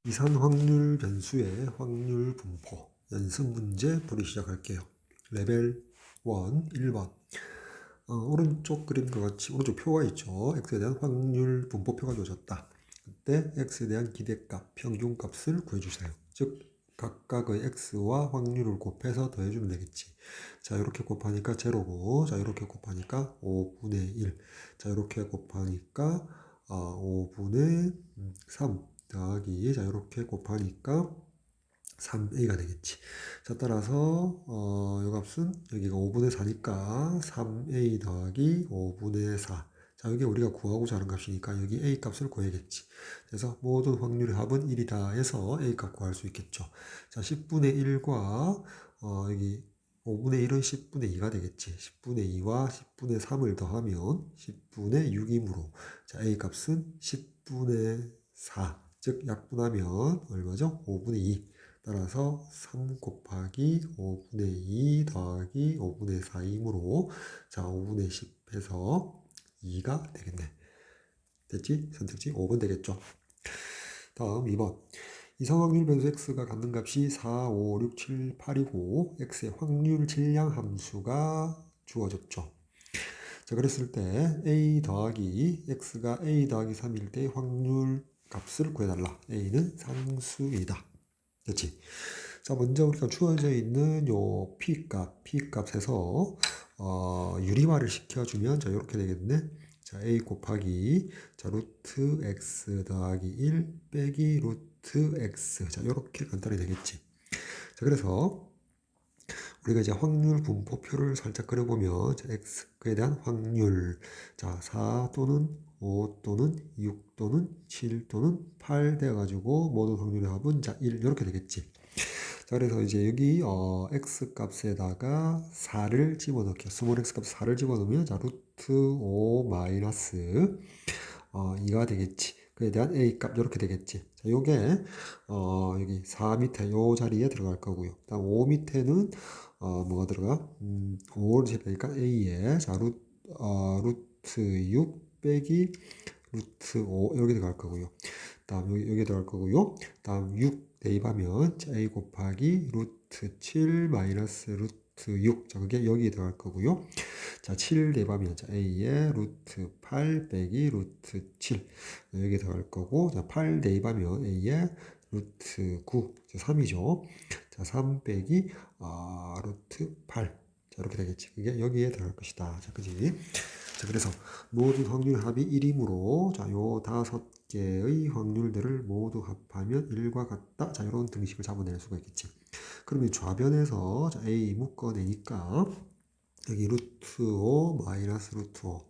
이산 확률 변수의 확률 분포 연습 문제 풀이 시작할게요. 레벨 1 1번 오른쪽 그림과 같이 오른쪽 표가 있죠. x에 대한 확률 분포표가 주어졌다. 그때 x에 대한 기대값, 평균값을 구해주세요. 즉 각각의 x와 확률을 곱해서 더해주면 되겠지. 자, 이렇게 곱하니까 제로고, 자, 이렇게 곱하니까 5분의 1. 자, 이렇게 곱하니까 5분의 3 더하기, 자, 이렇게 곱하니까 3a가 되겠지. 자, 따라서 이 값은 여기가 5분의 4니까 3a 더하기 5분의 4. 자, 여기 우리가 구하고자 하는 값이니까 여기 a 값을 구해야겠지. 그래서 모든 확률의 합은 1이다 해서 a 값 구할 수 있겠죠. 자, 10분의 1과 여기 5분의 1은 10분의 2가 되겠지. 10분의 2와 10분의 3을 더하면 10분의 6이므로 자, a 값은 10분의 4. 즉 약분하면 얼마죠? 5분의 2. 따라서 3 곱하기 5분의 2 더하기 5분의 4이므로 자 5분의 10 해서 2가 되겠네. 됐지? 선택지 5번 되겠죠. 다음 2번 이상확률 변수 x가 갖는 값이 4, 5, 6, 7, 8이고 x의 확률 질량 함수가 주어졌죠. 자, 그랬을 때 a 더하기 x가 a 더하기 3일 때 확률 값을 구해달라. a는 상수이다. 됐지? 자, 먼저 우리가 주어져 있는 요 P값에서 유리화를 시켜주면 자, 이렇게 되겠네. 자, A 곱하기 자, 루트 X 더하기 1 빼기 루트 X. 자, 이렇게 간단히 되겠지. 자, 그래서 우리가 이제 확률 분포표를 살짝 그려보면 자, X에 대한 확률 자, 4 또는 5 또는 6 또는 7 또는 8 되어가지고 모든 확률의 합은 자, 1 이렇게 되겠지. 자, 그래서 이제 여기 x 값에다가 4를 집어넣게요. 스몰 x 값 4를 집어넣으면 자 루트 5 마이너스 2가 되겠지. 그에 대한 a 값 이렇게 되겠지. 자, 요게 여기 4 밑에 요 자리에 들어갈 거고요. 다음 5 밑에는 뭐가 들어가? 5를 제곱하니까 a에 자 루트 6 빼기 루트 5 이렇게 들어갈 거고요. 다음 여기 들어갈 거고요. 다음 6 대입하면 a 곱하기 루트 7 마이너스 루트 6. 자, 그게 여기에 들어갈 거고요. 자, 7 대입하면 자, a에 루트 8 빼기 루트 7. 여기 들어갈 거고, 자, 8 대입하면 a에 루트 9. 자, 3이죠. 자, 3 빼기 루트 8. 자, 이렇게 되겠지. 그게 여기에 들어갈 것이다. 자, 그지? 자, 그래서 모든 확률 합이 1이므로 자, 요 5개의 확률들을 모두 합하면 1과 같다. 자, 이런 등식을 잡아낼 수가 있겠지. 그러면 좌변에서 자, A 묶어내니까 여기 루트 5 마이너스 루트 5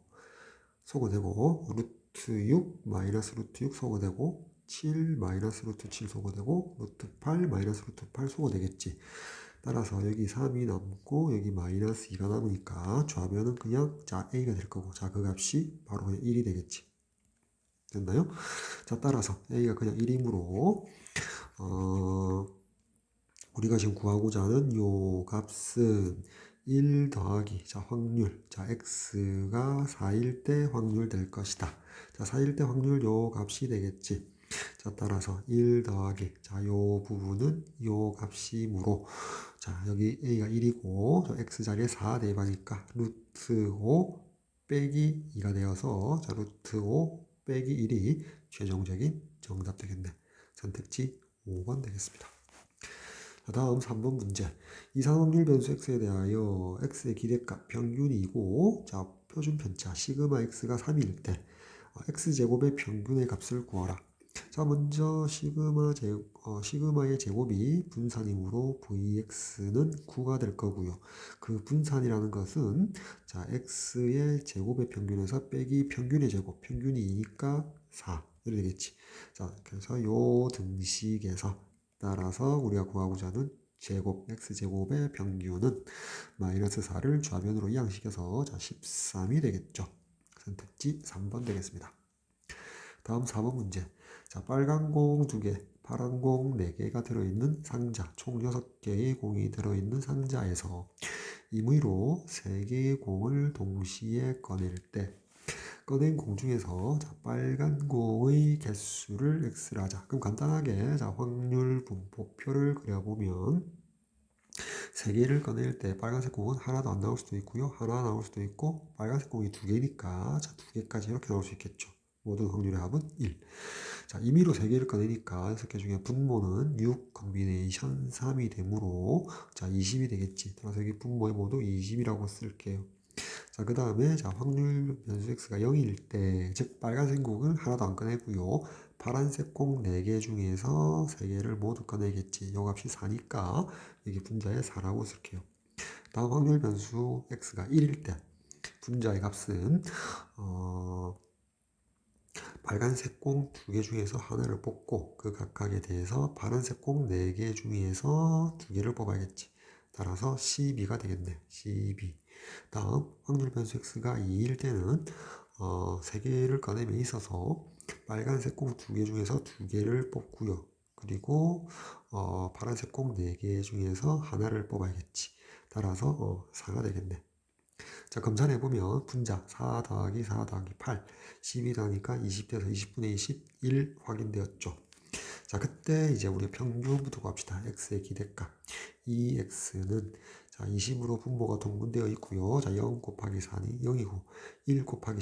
소거되고 루트 6 마이너스 루트 6 소거되고 7 마이너스 루트 7 소거되고 루트 8 마이너스 루트 8 소거되겠지. 따라서 여기 3이 남고 여기 마이너스 2가 남으니까 좌변은 그냥 자 a가 될 거고 자 그 값이 바로 그냥 1이 되겠지. 됐나요? 자, 따라서 a가 그냥 1이므로 우리가 지금 구하고자 하는 요 값은 1 더하기 자 확률 자 x가 4일 때 확률 될 것이다. 자, 4일 때 확률 요 값이 되겠지. 자, 따라서 1 더하기 자 요 부분은 요 값이므로 자, 여기 a가 1이고 저 x 자리에 4 대입하니까 루트 5 빼기 2가 되어서 자 루트 5 빼기 1이 최종적인 정답 되겠네. 선택지 5번 되겠습니다. 자, 다음 3번 문제. 이상확률 변수 x에 대하여 x의 기대값 평균이고 자 표준 편차 시그마 x가 3일 때 x제곱의 평균의 값을 구하라. 자, 먼저 시그마의 제곱이 분산이므로 vx는 9가 될 거고요. 그 분산이라는 것은 자 x의 제곱의 평균에서 빼기 평균의 제곱, 평균이 2니까 4 이렇게 되겠지. 자, 그래서 요 등식에서 따라서 우리가 구하고자 하는 제곱, x제곱의 평균은 마이너스 4를 좌변으로 이항시켜서 자 13이 되겠죠. 선택지 3번 되겠습니다. 다음 4번 문제. 자, 빨간 공 2개, 파란 공 4개가 들어있는 상자, 총 6개의 공이 들어있는 상자에서 임의로 3개의 공을 동시에 꺼낼 때 꺼낸 공 중에서 자, 빨간 공의 개수를 x를 하자. 그럼 간단하게 자, 확률 분포표를 그려보면 세 개를 꺼낼 때 빨간색 공은 하나도 안 나올 수도 있고요. 하나 나올 수도 있고 빨간색 공이 두 개니까 자, 두 개까지 이렇게 나올 수 있겠죠. 모든 확률의 합은 1. 자, 임의로 세 개를 꺼내니까 6개 중에 분모는 6 컨비네이션 3이 되므로 자, 20이 되겠지. 따라서 여기 분모에 모두 20이라고 쓸게요. 자, 그 다음에 자, 확률 변수 x가 0일 때, 즉 빨간색 공을 하나도 안 꺼내고요. 파란색 공 4개 중에서 3개를 모두 꺼내겠지. 요 값이 4니까 여기 분자에 4라고 쓸게요. 다음 확률 변수 x가 1일 때 분자의 값은 빨간색 공 2개 중에서 하나를 뽑고 그 각각에 대해서 파란색 공 4개 중에서 2개를 뽑아야겠지. 따라서 12가 되겠네. 12. 다음 확률 변수 x가 2일 때는 3개를 꺼내면 있어서 빨간색 공 2개 중에서 2개를 뽑고요. 그리고 파란색 공 4개 중에서 하나를 뽑아야겠지. 따라서 4가 되겠네. 자, 검산해보면 분자 4 더하기 4 더하기 8 12 더하니까 20 돼서 20분의 21 확인되었죠. 자, 그때 이제 우리 평균부터 구합시다. x의 기대값. 이 x는 자, 20으로 분모가 동분되어 있고요. 자, 0 곱하기 4니 0이고 1 곱하기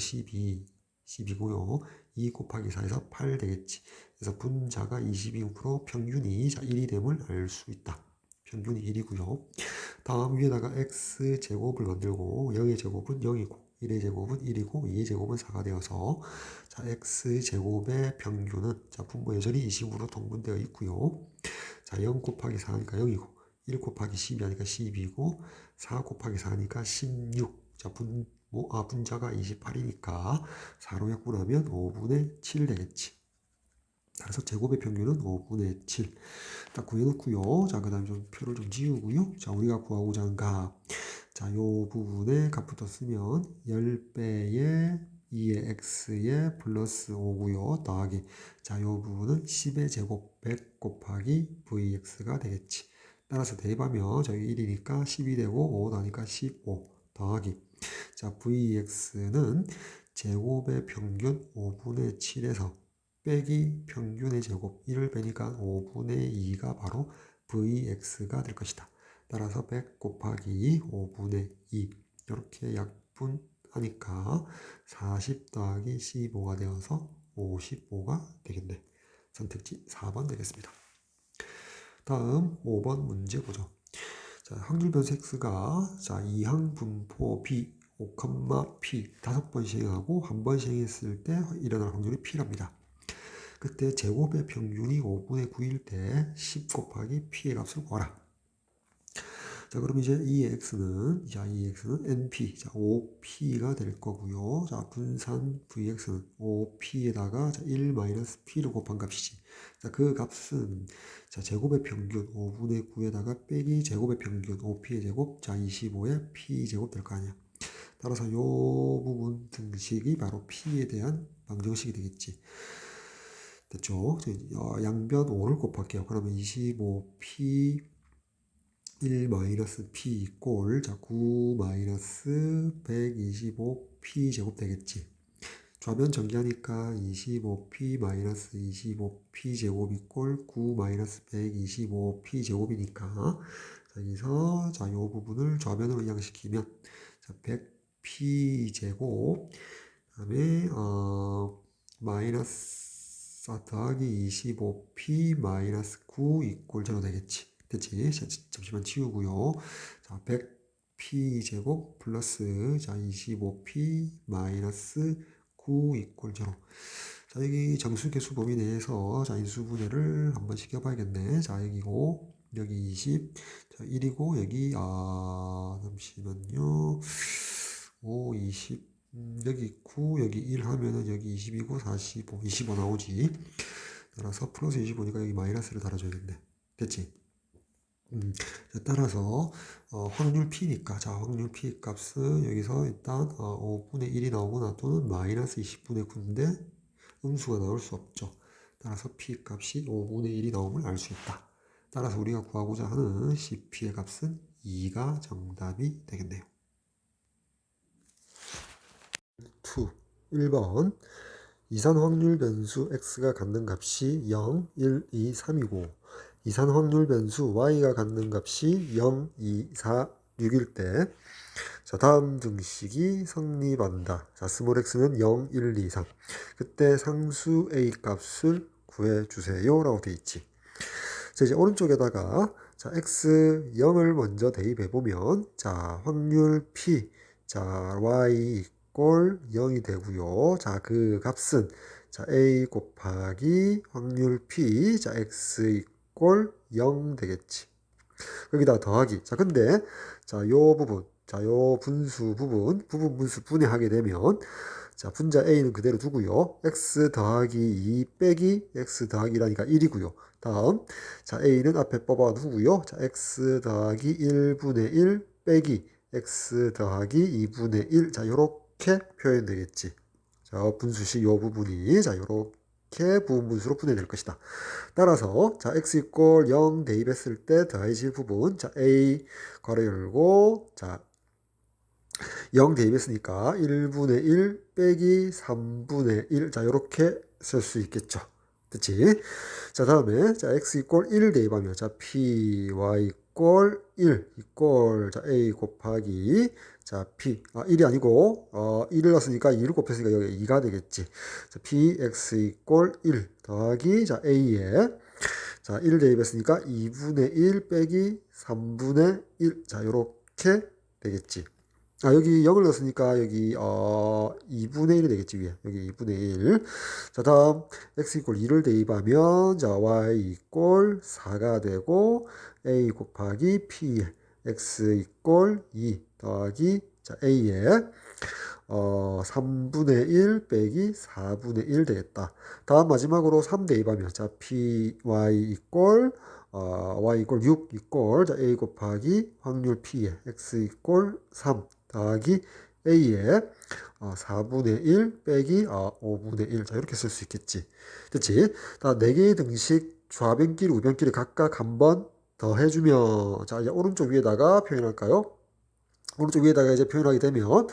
12고요. 2 곱하기 4에서 8 되겠지. 그래서 분자가 22% 평균이 자, 1이 됨을 알 수 있다. 평균이 1이고요. 다음 위에다가 x제곱을 만들고 0의 제곱은 0이고 1의 제곱은 1이고 2의 제곱은 4가 되어서 자, x제곱의 평균은 자, 분모 여전히 20으로 동분되어 있고요. 자, 0 곱하기 4 하니까 0이고 1 곱하기 12 하니까 12고 4 곱하기 4 하니까 16. 자, 분자가 28이니까 4로 약분하면 5분의 7 되겠지. 그래서 제곱의 평균은 5분의 7. 딱 구해놓고요. 자, 그 다음에 좀 표를 좀 지우고요. 자, 우리가 구하고자 한 값. 자, 요 부분에 값부터 쓰면 10배의 2의 x에 플러스 5고요. 더하기. 자, 요 부분은 10의 제곱 100 곱하기 vx가 되겠지. 따라서 대입하면 저기 1이니까 10이 되고 5 더하니까 15 더하기. 자, vx는 제곱의 평균 5분의 7에서 빼기 평균의 제곱 1을 빼니까 5분의 2가 바로 Vx가 될 것이다. 따라서 100 곱하기 5분의 2 이렇게 약분하니까 40 더하기 15가 되어서 55가 되겠네. 선택지 4번 되겠습니다. 다음 5번 문제 보죠. 자, 확률 변수 x가 자, 이항 분포 b 5, p 5번 시행하고 한 번 시행했을 때 일어날 확률이 p랍니다. 그때 제곱의 평균이 5분의 9일 때 10 곱하기 p의 값을 구하라. 자, 그럼 이제 이 x는 np, 자, 5p가 될 거고요. 자, 분산 vx는 5p에다가 1 마이너스 p를 곱한 값이지. 자, 그 값은 자, 제곱의 평균 5분의 9에다가 빼기 제곱의 평균 5p의 제곱, 자, 25의 p 제곱 될 거 아니야. 따라서 이 부분 등식이 바로 p에 대한 방정식이 되겠지. 됐죠? 양변 5를 곱할게요. 그러면 25p 1-p 꼴, 자, 9-125p 제곱 되겠지. 좌변 전개하니까 25p-25p 제곱이 꼴 9-125p 제곱이니까 여기서 자, 요 부분을 좌변으로 이항시키면 자, 100p 제곱 그다음에 마이너스 더하기 25p 마이너스 9 이꼴 0 되겠지. 됐지? 잠시만 치우고요. 자, 100p 제곱 플러스 자, 25p 마이너스 9 이꼴 0. 자, 여기 정수 개수 범위 내에서 자, 인수분해를 한번 시켜봐야겠네. 자, 여기고 여기 20, 자, 1이고 여기 잠시만요. 5, 20 여기 9, 여기 1 하면은 여기 20이고 45, 25 나오지. 따라서 플러스 25니까 여기 마이너스를 달아줘야겠네. 됐지? 따라서 확률 P니까 자, 확률 P 값은 여기서 일단 5분의 1이 나오거나 또는 마이너스 20분의 9인데 음수가 나올 수 없죠. 따라서 P 값이 5분의 1이 나옴을 알 수 있다. 따라서 우리가 구하고자 하는 CP의 값은 2가 정답이 되겠네요. 2. 1번 이산 확률 변수 x가 갖는 값이 0, 1, 2, 3이고 이산 확률 변수 y가 갖는 값이 0, 2, 4, 6일 때 자, 다음 등식이 성립한다. 자, 스몰 x는 0, 1, 2, 3. 그때 상수 a 값을 구해주세요. 라고 되어 있지. 자, 이제 오른쪽에다가 자, x 0을 먼저 대입해보면 자, 확률 p 자, y 이꼴 0이 되고요. 자, 그 값은 자, a 곱하기 확률 p 자, x 이꼴 0 되겠지. 여기다 더하기. 자, 근데 자, 요 부분 자, 요 분수 부분 분수 분해하게 되면 자, 분자 a는 그대로 두고요. x 더하기 2 빼기 x 더하기 1하니까 1이고요. 다음 자, a는 앞에 뽑아 두고요. 자, x 더하기 1분의 1 빼기 x 더하기 2분의 1. 자, 요렇게 표현되겠지. 자, 분수식 요 부분이 자, 요렇게 부분분수로 분해될 것이다. 따라서 자, x 이꼴 0 대입했을 때 더해질 부분 자, a 괄호 열고 자, 0 대입했으니까 1분의 1 빼기 3분의 1. 자, 요렇게 쓸 수 있겠죠. 그치? 자, 다음에, 자, x 이꼴 1 대입하면, 자, p, y 이꼴 1 이꼴, 자, a 곱하기, 자, p, 1이 아니고, 1을 넣었으니까 2를 곱했으니까 여기 2가 되겠지. 자, p, x 이꼴 1 더하기, 자, a에, 자, 1 대입했으니까 2분의 1 빼기 3분의 1. 자, 요렇게 되겠지. 여기 0을 넣었으니까 여기 2분의 1이 되겠지. 위에 여기 2분의 1. 자, 다음 x 이꼴 2를 대입하면 자, y 이꼴 4가 되고 a 곱하기 p x 이꼴 2 더하기 자, a에 3분의 1 빼기 4분의 1 되겠다. 다음 마지막으로 3 대입하면 자, p y 이꼴 y 이꼴 6 이꼴 자, a 곱하기 확률 p에 x 이꼴 3 더하기 a에 4분의 1 빼기 5분의 1. 자, 이렇게 쓸 수 있겠지. 그치? 다 4개의 등식 좌변끼리 우변끼리 각각 한 번 더 해주면 자, 이제 오른쪽 위에다가 표현할까요? 오른쪽 위에다가 이제 표현하게 되면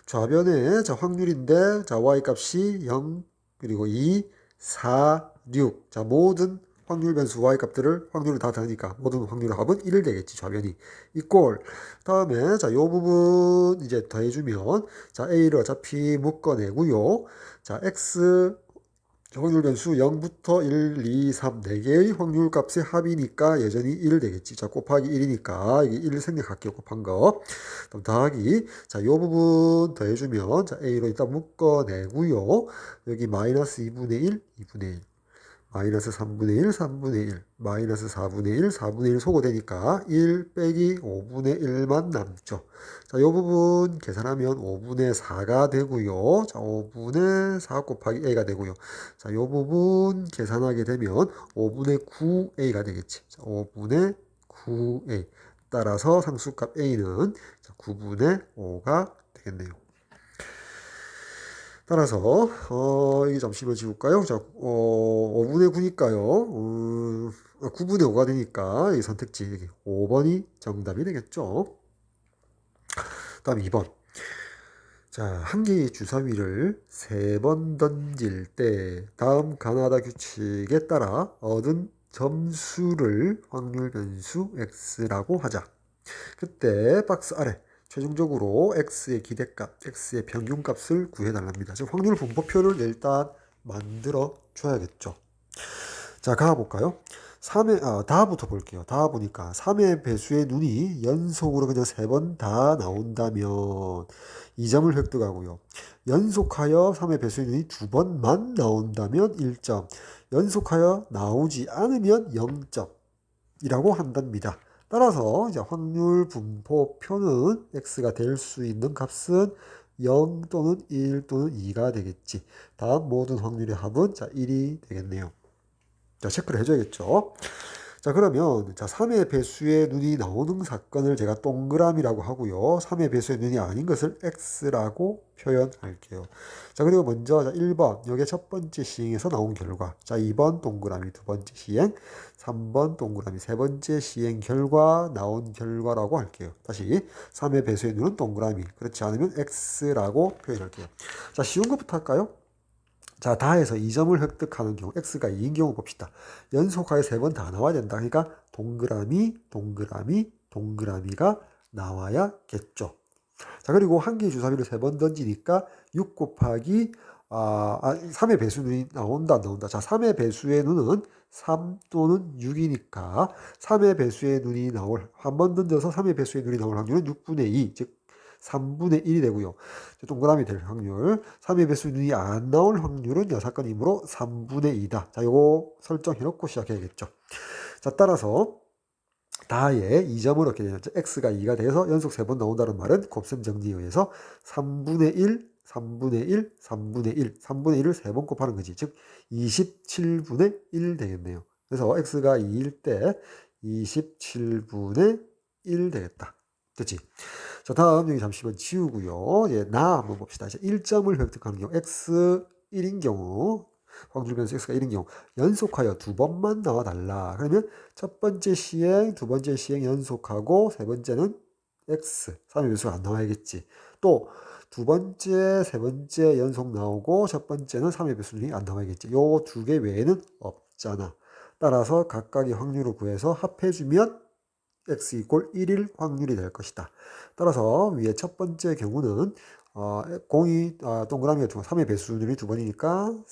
좌변에 자, 확률인데 자, y 값이 0 그리고 2, 4, 6. 자, 모든 확률 변수 y 값들을 확률을 다 더하니까 모든 확률의 합은 1 되겠지. 좌변이 이꼴. 다음에 자, 요 부분 이제 더해주면 자, a를 어차피 묶어내고요. 자, x 확률 변수 0부터 1, 2, 3, 4개의 확률 값의 합이니까 여전히 1 되겠지. 자, 곱하기 1이니까 이게 1 생략할게요. 곱한 거. 그럼 더하기. 자, 요 부분 더해주면 자, a로 일단 묶어내고요. 여기 마이너스 2분의 1, 2분의 1. 마이너스 3분의 1, 3분의 1, 마이너스 4분의 1, 4분의 1 소거되니까 1 빼기 5분의 1만 남죠. 자, 이 부분 계산하면 5분의 4가 되고요. 자, 5분의 4 곱하기 a가 되고요. 자, 이 부분 계산하게 되면 5분의 9a가 되겠지. 자, 5분의 9a. 따라서 상수값 a는 9분의 5가 되겠네요. 따라서 이게 잠시만 지울까요? 자, 5분의 9니까요. 9분의 5가 되니까 이 선택지 5번이 정답이 되겠죠. 다음 2번. 자, 한 개의 주사위를 3번 던질 때 다음 가나다 규칙에 따라 얻은 점수를 확률 변수 x라고 하자. 그때 박스 아래 최종적으로 x의 기대값, x의 평균값을 구해달랍니다. 지금 확률 분포표를 일단 만들어 줘야겠죠. 자, 가볼까요? 3의, 다부터 볼게요. 다 보니까 3의 배수의 눈이 연속으로 그냥 3번 다 나온다면 2점을 획득하고요. 연속하여 3의 배수의 눈이 2번만 나온다면 1점, 연속하여 나오지 않으면 0점이라고 한답니다. 따라서 이제 확률 분포표는 x가 될 수 있는 값은 0 또는 1 또는 2가 되겠지. 다음 모든 확률의 합은 자 1이 되겠네요. 자, 체크를 해줘야겠죠. 자, 그러면, 자, 3의 배수의 눈이 나오는 사건을 제가 동그라미라고 하고요. 3의 배수의 눈이 아닌 것을 x라고 표현할게요. 자, 그리고 먼저, 자, 1번, 요게 첫 번째 시행에서 나온 결과. 자, 2번 동그라미 두 번째 시행, 3번 동그라미 세 번째 시행 결과, 나온 결과라고 할게요. 다시, 3의 배수의 눈은 동그라미, 그렇지 않으면 x라고 표현할게요. 자, 쉬운 것부터 할까요? 자, 다해서 2점을 획득하는 경우, x가 2인 경우 봅시다. 연속하여 3번 다 나와야 된다. 그러니까 동그라미, 동그라미, 동그라미가 나와야겠죠. 자, 그리고 한 개의 주사위를 3번 던지니까 6 곱하기 3의 배수는 나온다, 안 나온다. 자, 3의 배수의 눈은 3 또는 6이니까 3의 배수의 눈이 나올, 한 번 던져서 3의 배수의 눈이 나올 확률은 6분의 2, 즉 3분의 1이 되고요. 동그라미 될 확률, 3의 배수의 눈이 안 나올 확률은 여사건이므로 3분의 2다. 자, 요거 설정해놓고 시작해야겠죠. 자, 따라서 다에 2점을 얻게 되는 x가 2가 돼서 연속 3번 나온다는 말은 곱셈 정리에 의해서 3분의 1, 3분의 1, 3분의 1, 3분의 1을 3번 곱하는 거지. 즉 27분의 1 되겠네요. 그래서 x가 2일 때 27분의 1 되겠다. 됐지? 자, 다음 여기 잠시만 지우고요. 예, 나 한번 봅시다. 이제 1점을 획득하는 경우 x 1인 경우 확률 변수 x가 1인 경우 연속하여 2번만 나와달라. 그러면 첫 번째 시행, 두 번째 시행 연속하고 세 번째는 x, 3의 변수가 안 나와야겠지. 또 두 번째, 세 번째 연속 나오고 첫 번째는 3의 변수는 안 나와야겠지. 요 두 개 외에는 없잖아. 따라서 각각의 확률을 구해서 합해주면 x 이꼴 1일 확률이 될 것이다. 따라서 위에 첫 번째 경우는 공이 동그라미가 3의 배수율이 2번이니까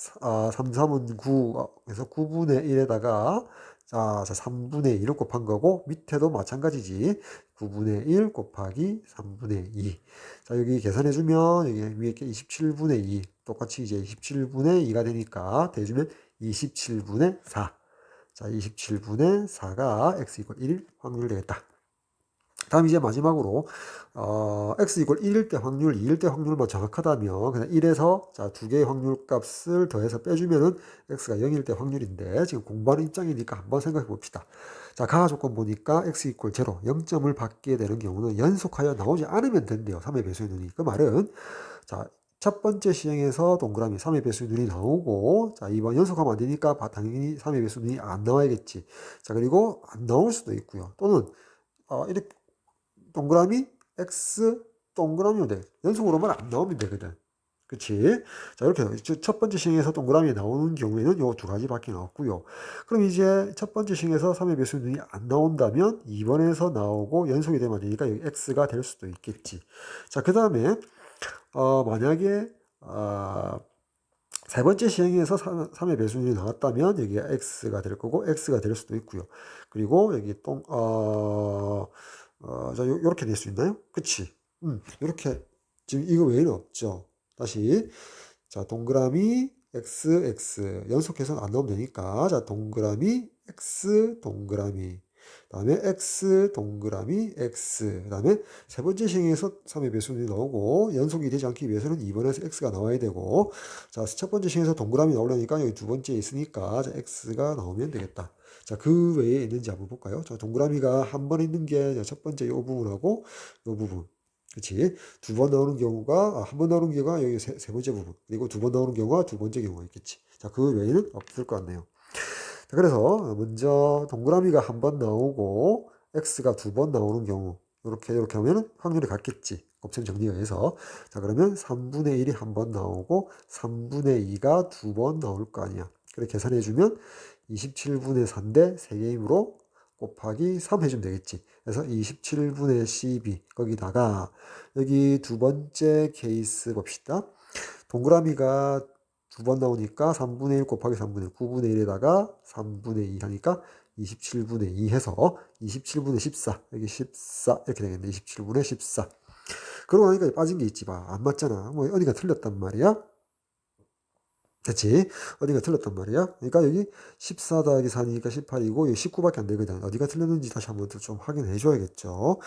3, 3은 9, 그래서 9분의 1에다가 자 3분의 1을 곱한 거고 밑에도 마찬가지지. 9분의 1 곱하기 3분의 2. 자, 여기 계산해주면 여기 위에 27분의 2 똑같이 이제 27분의 2가 되니까 대주면 27분의 4. 자, 27분의 4가 x 이퀄 1일 확률 되겠다. 다음 이제 마지막으로 x 이퀄 1일 때 확률, 2일 때 확률만 정확하다면 그냥 1에서 자, 두 개의 확률 값을 더해서 빼주면은 x가 0일 때 확률인데 지금 공부하는 입장이니까 한번 생각해 봅시다. 자, 가하 조건 보니까 x 이퀄 0, 0점을 받게 되는 경우는 연속하여 나오지 않으면 된대요. 3의 배수의 눈이. 그 말은 자, 첫 번째 시행에서 동그라미 3의 배수의 눈이 나오고 자, 2번 연속하면 안 되니까 당연히 3의 배수의 눈이 안 나와야겠지. 자, 그리고 안 나올 수도 있고요. 또는 이렇게 동그라미 x 동그라미면 돼. 연속으로만 안 나오면 되거든. 그치? 자, 이렇게 첫 번째 시행에서 동그라미 나오는 경우에는 요 두 가지밖에 나왔고요. 그럼 이제 첫 번째 시행에서 3의 배수의 눈이 안 나온다면 2번에서 나오고 연속이 되면 안 되니까 여기 x가 될 수도 있겠지. 자, 그 다음에 만약에 세 번째 시행에서 3의 배수율이 나왔다면 여기가 x가 될 거고 x가 될 수도 있고요. 그리고 여기 자, 요렇게 될 수 있나요? 그치? 요렇게 지금 이거 외에는 없죠. 다시 자, 동그라미 x x 연속해서 안 나오면 되니까 자, 동그라미 x 동그라미 다음에 x 동그라미 x 다음에 세 번째 시행에서 3의 배수율이 나오고 연속이 되지 않기 위해서는 2번에서 x가 나와야 되고 자, 첫 번째 시행에서 동그라미 나오려니까 여기 두 번째 있으니까 자, x가 나오면 되겠다. 자, 그 외에 있는지 한번 볼까요? 자, 동그라미가 한 번 있는 게 첫 번째 이 부분하고 이 부분. 그치? 두 번 나오는 경우가, 한 번 나오는 경우가 여기 세 번째 부분. 그리고 두 번 나오는 경우가 두 번째 경우가 있겠지. 자, 그 외에는 없을 것 같네요. 자, 그래서 먼저 동그라미가 한 번 나오고, x가 두 번 나오는 경우. 이렇게 하면 확률이 같겠지. 곱셈 정리에 의해서. 자, 그러면 3분의 1이 한 번 나오고, 3분의 2가 두 번 나올 거 아니야. 그래, 계산해주면 27분의 4인데 3개의 힘으로 곱하기 3 해주면 되겠지. 그래서 27분의 12 거기다가 여기 두 번째 케이스 봅시다. 동그라미가 두 번 나오니까 3분의 1 곱하기 3분의 1, 9분의 1에다가 3분의 2 하니까 27분의 2 해서 27분의 14 여기 14 이렇게 되겠네. 27분의 14 그러고 나니까 빠진 게 있지 봐. 안 맞잖아. 뭐 어디가 틀렸단 말이야. 됐지? 어디가 틀렸단 말이야. 그러니까 여기 14 더하기 4니까 18이고 여기 19밖에 안 되거든. 어디가 틀렸는지 다시 한번 좀 확인해 줘야겠죠.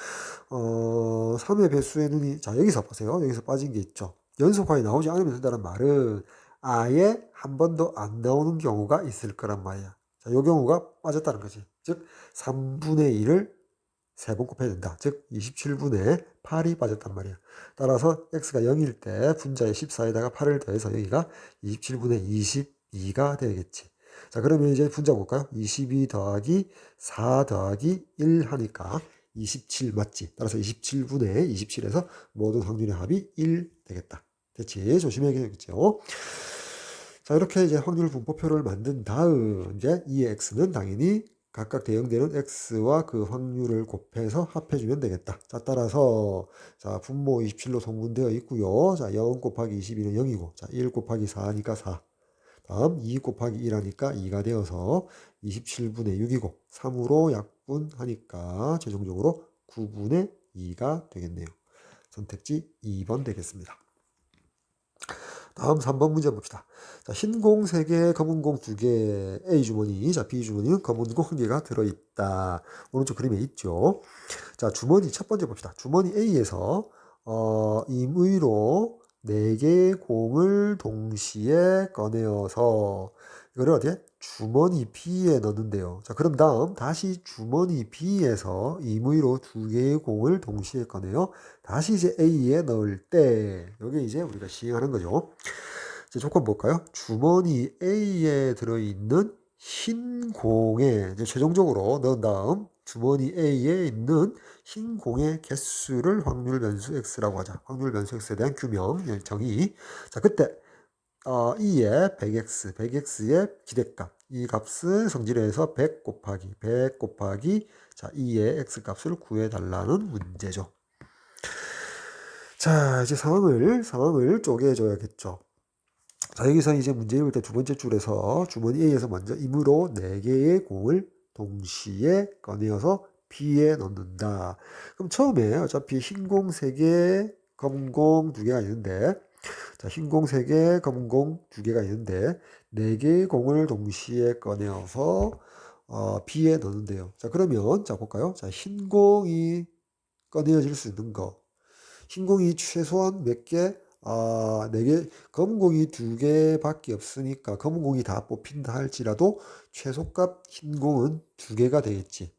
3의 배수의 눈이 자 여기서 보세요. 여기서 빠진 게 있죠. 연속하게 나오지 않으면 된다는 말은 아예 한 번도 안 나오는 경우가 있을 거란 말이야. 자, 요 경우가 빠졌다는 거지. 즉 3분의 1을 3번 곱해야 된다. 즉 27분의 8이 빠졌단 말이야. 따라서 x가 0일 때 분자의 14에다가 8을 더해서 여기가 27분의 22가 되겠지. 자, 그러면 이제 분자 볼까요? 22 더하기 4 더하기 1 하니까 27 맞지? 따라서 27분의 27에서 모든 확률의 합이 1 되겠다. 됐지? 조심해야겠죠? 자, 이렇게 이제 확률 분포표를 만든 다음 이제 이 x는 당연히 각각 대응되는 x와 그 확률을 곱해서 합해주면 되겠다. 자, 따라서 자, 분모 27로 통분되어 있고요. 자, 0 곱하기 22는 0이고, 자, 1 곱하기 4하니까 4. 다음 2 곱하기 1 하니까 2가 되어서 27분의 6이고 3으로 약분하니까 최종적으로 9분의 2가 되겠네요. 선택지 2번 되겠습니다. 다음 3번 문제 봅시다. 자, 흰 공 3개, 검은 공 2개, A 주머니, 자, B 주머니는 검은 공 1개가 들어있다. 오른쪽 그림에 있죠. 자, 주머니 첫 번째 봅시다. 주머니 A에서 임의로 4개의 공을 동시에 꺼내어서 이거를 어디에? 주머니 B에 넣는데요. 자, 그럼 다음 다시 주머니 B에서 임의로 2개의 공을 동시에 꺼내요. 다시 이제 A에 넣을 때 이게 이제 우리가 시행하는 거죠. 이제 조건 볼까요? 주머니 A에 들어있는 흰 공에 이제 최종적으로 넣은 다음 주머니 A에 있는 흰 공의 개수를 확률 변수 X라고 하자. 확률 변수 X에 대한 규명, 정의. 자, 그때 E의 100X의 기대값, 이 값을 성질해서 100 곱하기 자, E의 X 값을 구해달라는 문제죠. 자, 이제 상황을 쪼개줘야겠죠. 자, 여기서 이제 문제 읽을 때 두 번째 줄에서 주머니 A에서 먼저 임의로 4개의 공을 동시에 꺼내어서 B에 넣는다. 그럼 처음에 어차피 흰 공 3개, 검은 공 2개가 있는데, 자, 흰 공 3개, 검은 공 2개가 있는데, 4개의 공을 동시에 꺼내어서 B에 넣는데요. 자, 그러면, 자, 볼까요? 자, 흰 공이 꺼내어질 수 있는 거. 흰 공이 최소한 몇 개? 4개, 검은 공이 2개밖에 없으니까 검은 공이 다 뽑힌다 할지라도 최소값 흰 공은 2개가 되겠지.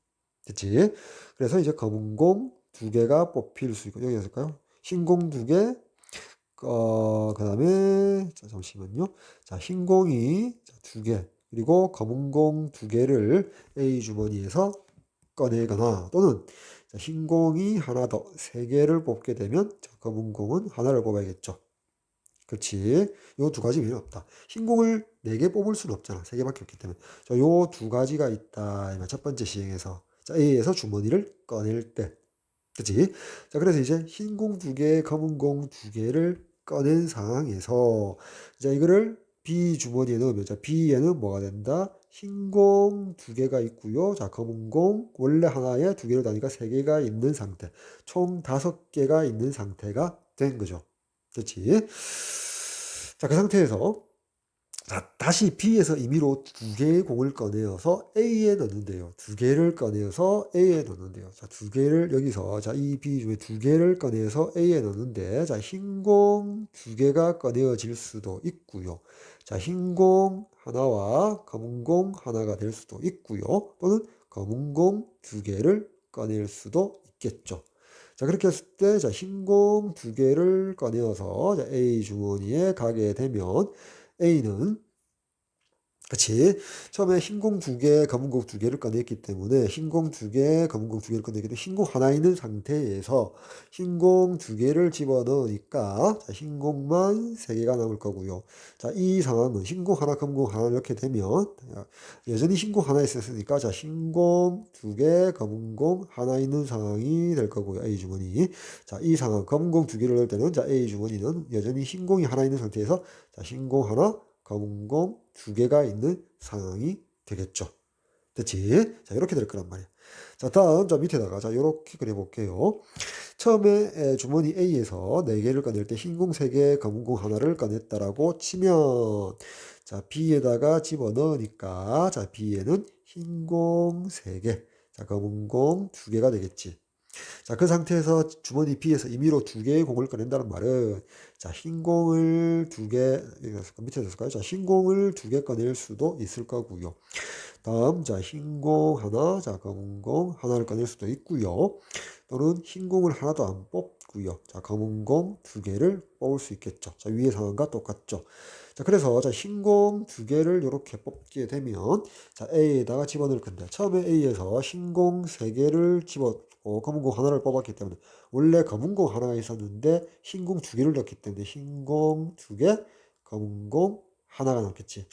됐지? 그래서 이제 검은 공 2개가 뽑힐 수 있고, 여기 있을까요? 흰 공 2개, 그 다음에, 자, 잠시만요. 자, 흰 공이 2개, 그리고 검은 공 2개를 A 주머니에서 꺼내거나 또는 흰 공이 하나 더 3개를 뽑게 되면 검은 공은 하나를 뽑아야겠죠. 그렇지. 요 두 가지 필요 없다. 흰 공을 4개 뽑을 수는 없잖아. 3개밖에 없기 때문에. 자, 요 두 가지가 있다. 첫 번째 시행에서. 자, A에서 주머니를 꺼낼 때. 그치? 자, 그래서 이제 흰 공 2개, 검은 공 2개를 꺼낸 상황에서, 자, 이거를 B 주머니에 넣으면, 자, B에는 뭐가 된다? 흰 공 2개가 있고요. 자, 검은 공 원래 하나에 2개를 다니까 3개가 있는 상태. 총 5개가 있는 상태가 된 거죠. 그렇지? 자, 그 상태에서 자, 다시 B에서 임의로 2개의 공을 꺼내어서 A에 넣는데요. 2개를 꺼내어서 A에 넣는데요. 자, 2개를 여기서 자, 이 B 중에 2개를 꺼내서 A에 넣는데 자, 흰 공 2개가 꺼내어질 수도 있고요. 자, 흰 공 하나와 검은 공 하나가 될 수도 있고요. 또는 검은 공 2개를 꺼낼 수도 있겠죠. 자, 그렇게 했을 때, 자, 흰 공 2개를 꺼내어서 자, A 주머니에 가게 되면 A는 그치. 처음에 흰 공 2개, 검은 공 2개를 꺼냈기 때문에 흰 공 2개, 검은 공 2개를 꺼내기 때문에 흰 공 하나 있는 상태에서 흰 공 2개를 집어넣으니까 자, 흰 공만 3개가 남을 거고요. 자, 이 상황은 흰 공 하나, 검은 공 하나 이렇게 되면 여전히 흰 공 하나 있었으니까 자, 흰 공 2개, 검은 공 하나 있는 상황이 될 거고요. A 주머니. 자, 이 상황 검은 공 2개를 넣을 때는 자, A 주머니는 여전히 흰 공이 하나 있는 상태에서 자, 흰 공 하나, 검은 공 2개가 있는 상황이 되겠죠. 됐지? 자, 이렇게 될 거란 말이야. 자, 다음, 자, 밑에다가, 자, 이렇게 그려볼게요. 처음에 주머니 A에서 4개를 꺼낼 때 흰 공 3개, 검은 공 하나를 꺼냈다라고 치면, 자, B에다가 집어넣으니까, 자, B에는 흰 공 3개, 자, 검은 공 2개가 되겠지. 자, 그 상태에서 주머니 B에서 임의로 두 개의 공을 꺼낸다는 말은, 자, 흰 공을 두 개, 밑에 됐을까요? 자, 흰 공을 두 개 꺼낼 수도 있을 거고요. 다음, 자, 흰 공 하나, 자, 검은 공 하나를 꺼낼 수도 있고요. 또는 흰 공을 하나도 안 뽑고요. 자, 검은 공 두 개를 뽑을 수 있겠죠. 자, 위의 상황과 똑같죠. 자, 그래서 자, 흰 공 두 개를 이렇게 뽑게 되면, 자, A에다가 집어넣을 건데, 처음에 A에서 흰 공 세 개를 검은 공 하나를 뽑았기 때문에, 원래 검은 공 하나가 있었는데 흰 공 두 개를 넣었기 때문에 흰 공 두 개, 검은 공 하나가 남겠지.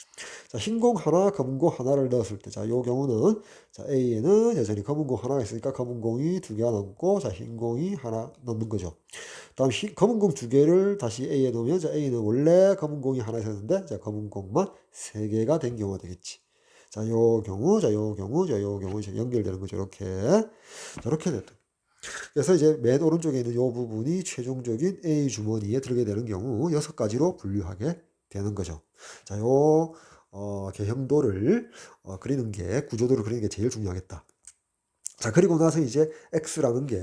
자, 흰 공 하나, 검은 공 하나를 넣었을 때, 자, 요 경우는, 자, A에는 여전히 검은 공 하나가 있으니까 검은 공이 두 개가 남고, 자, 흰 공이 하나 넣는 거죠. 다음, 검은 공 두 개를 다시 A에 넣으면, 자, A는 원래 검은 공이 하나 있었는데, 자, 검은 공만 세 개가 된 경우가 되겠지. 자, 요 경우, 자, 요 경우, 자, 요 경우 이제 연결되는 거죠. 이렇게. 자, 이렇게 됐다. 그래서 이제 맨 오른쪽에 있는 이 부분이 최종적인 A 주머니에 들게 되는 경우 6가지로 분류하게 되는 거죠. 자, 요 개형도를 그리는 게, 구조도를 그리는 게 제일 중요하겠다. 자, 그리고 나서 이제 X라는 게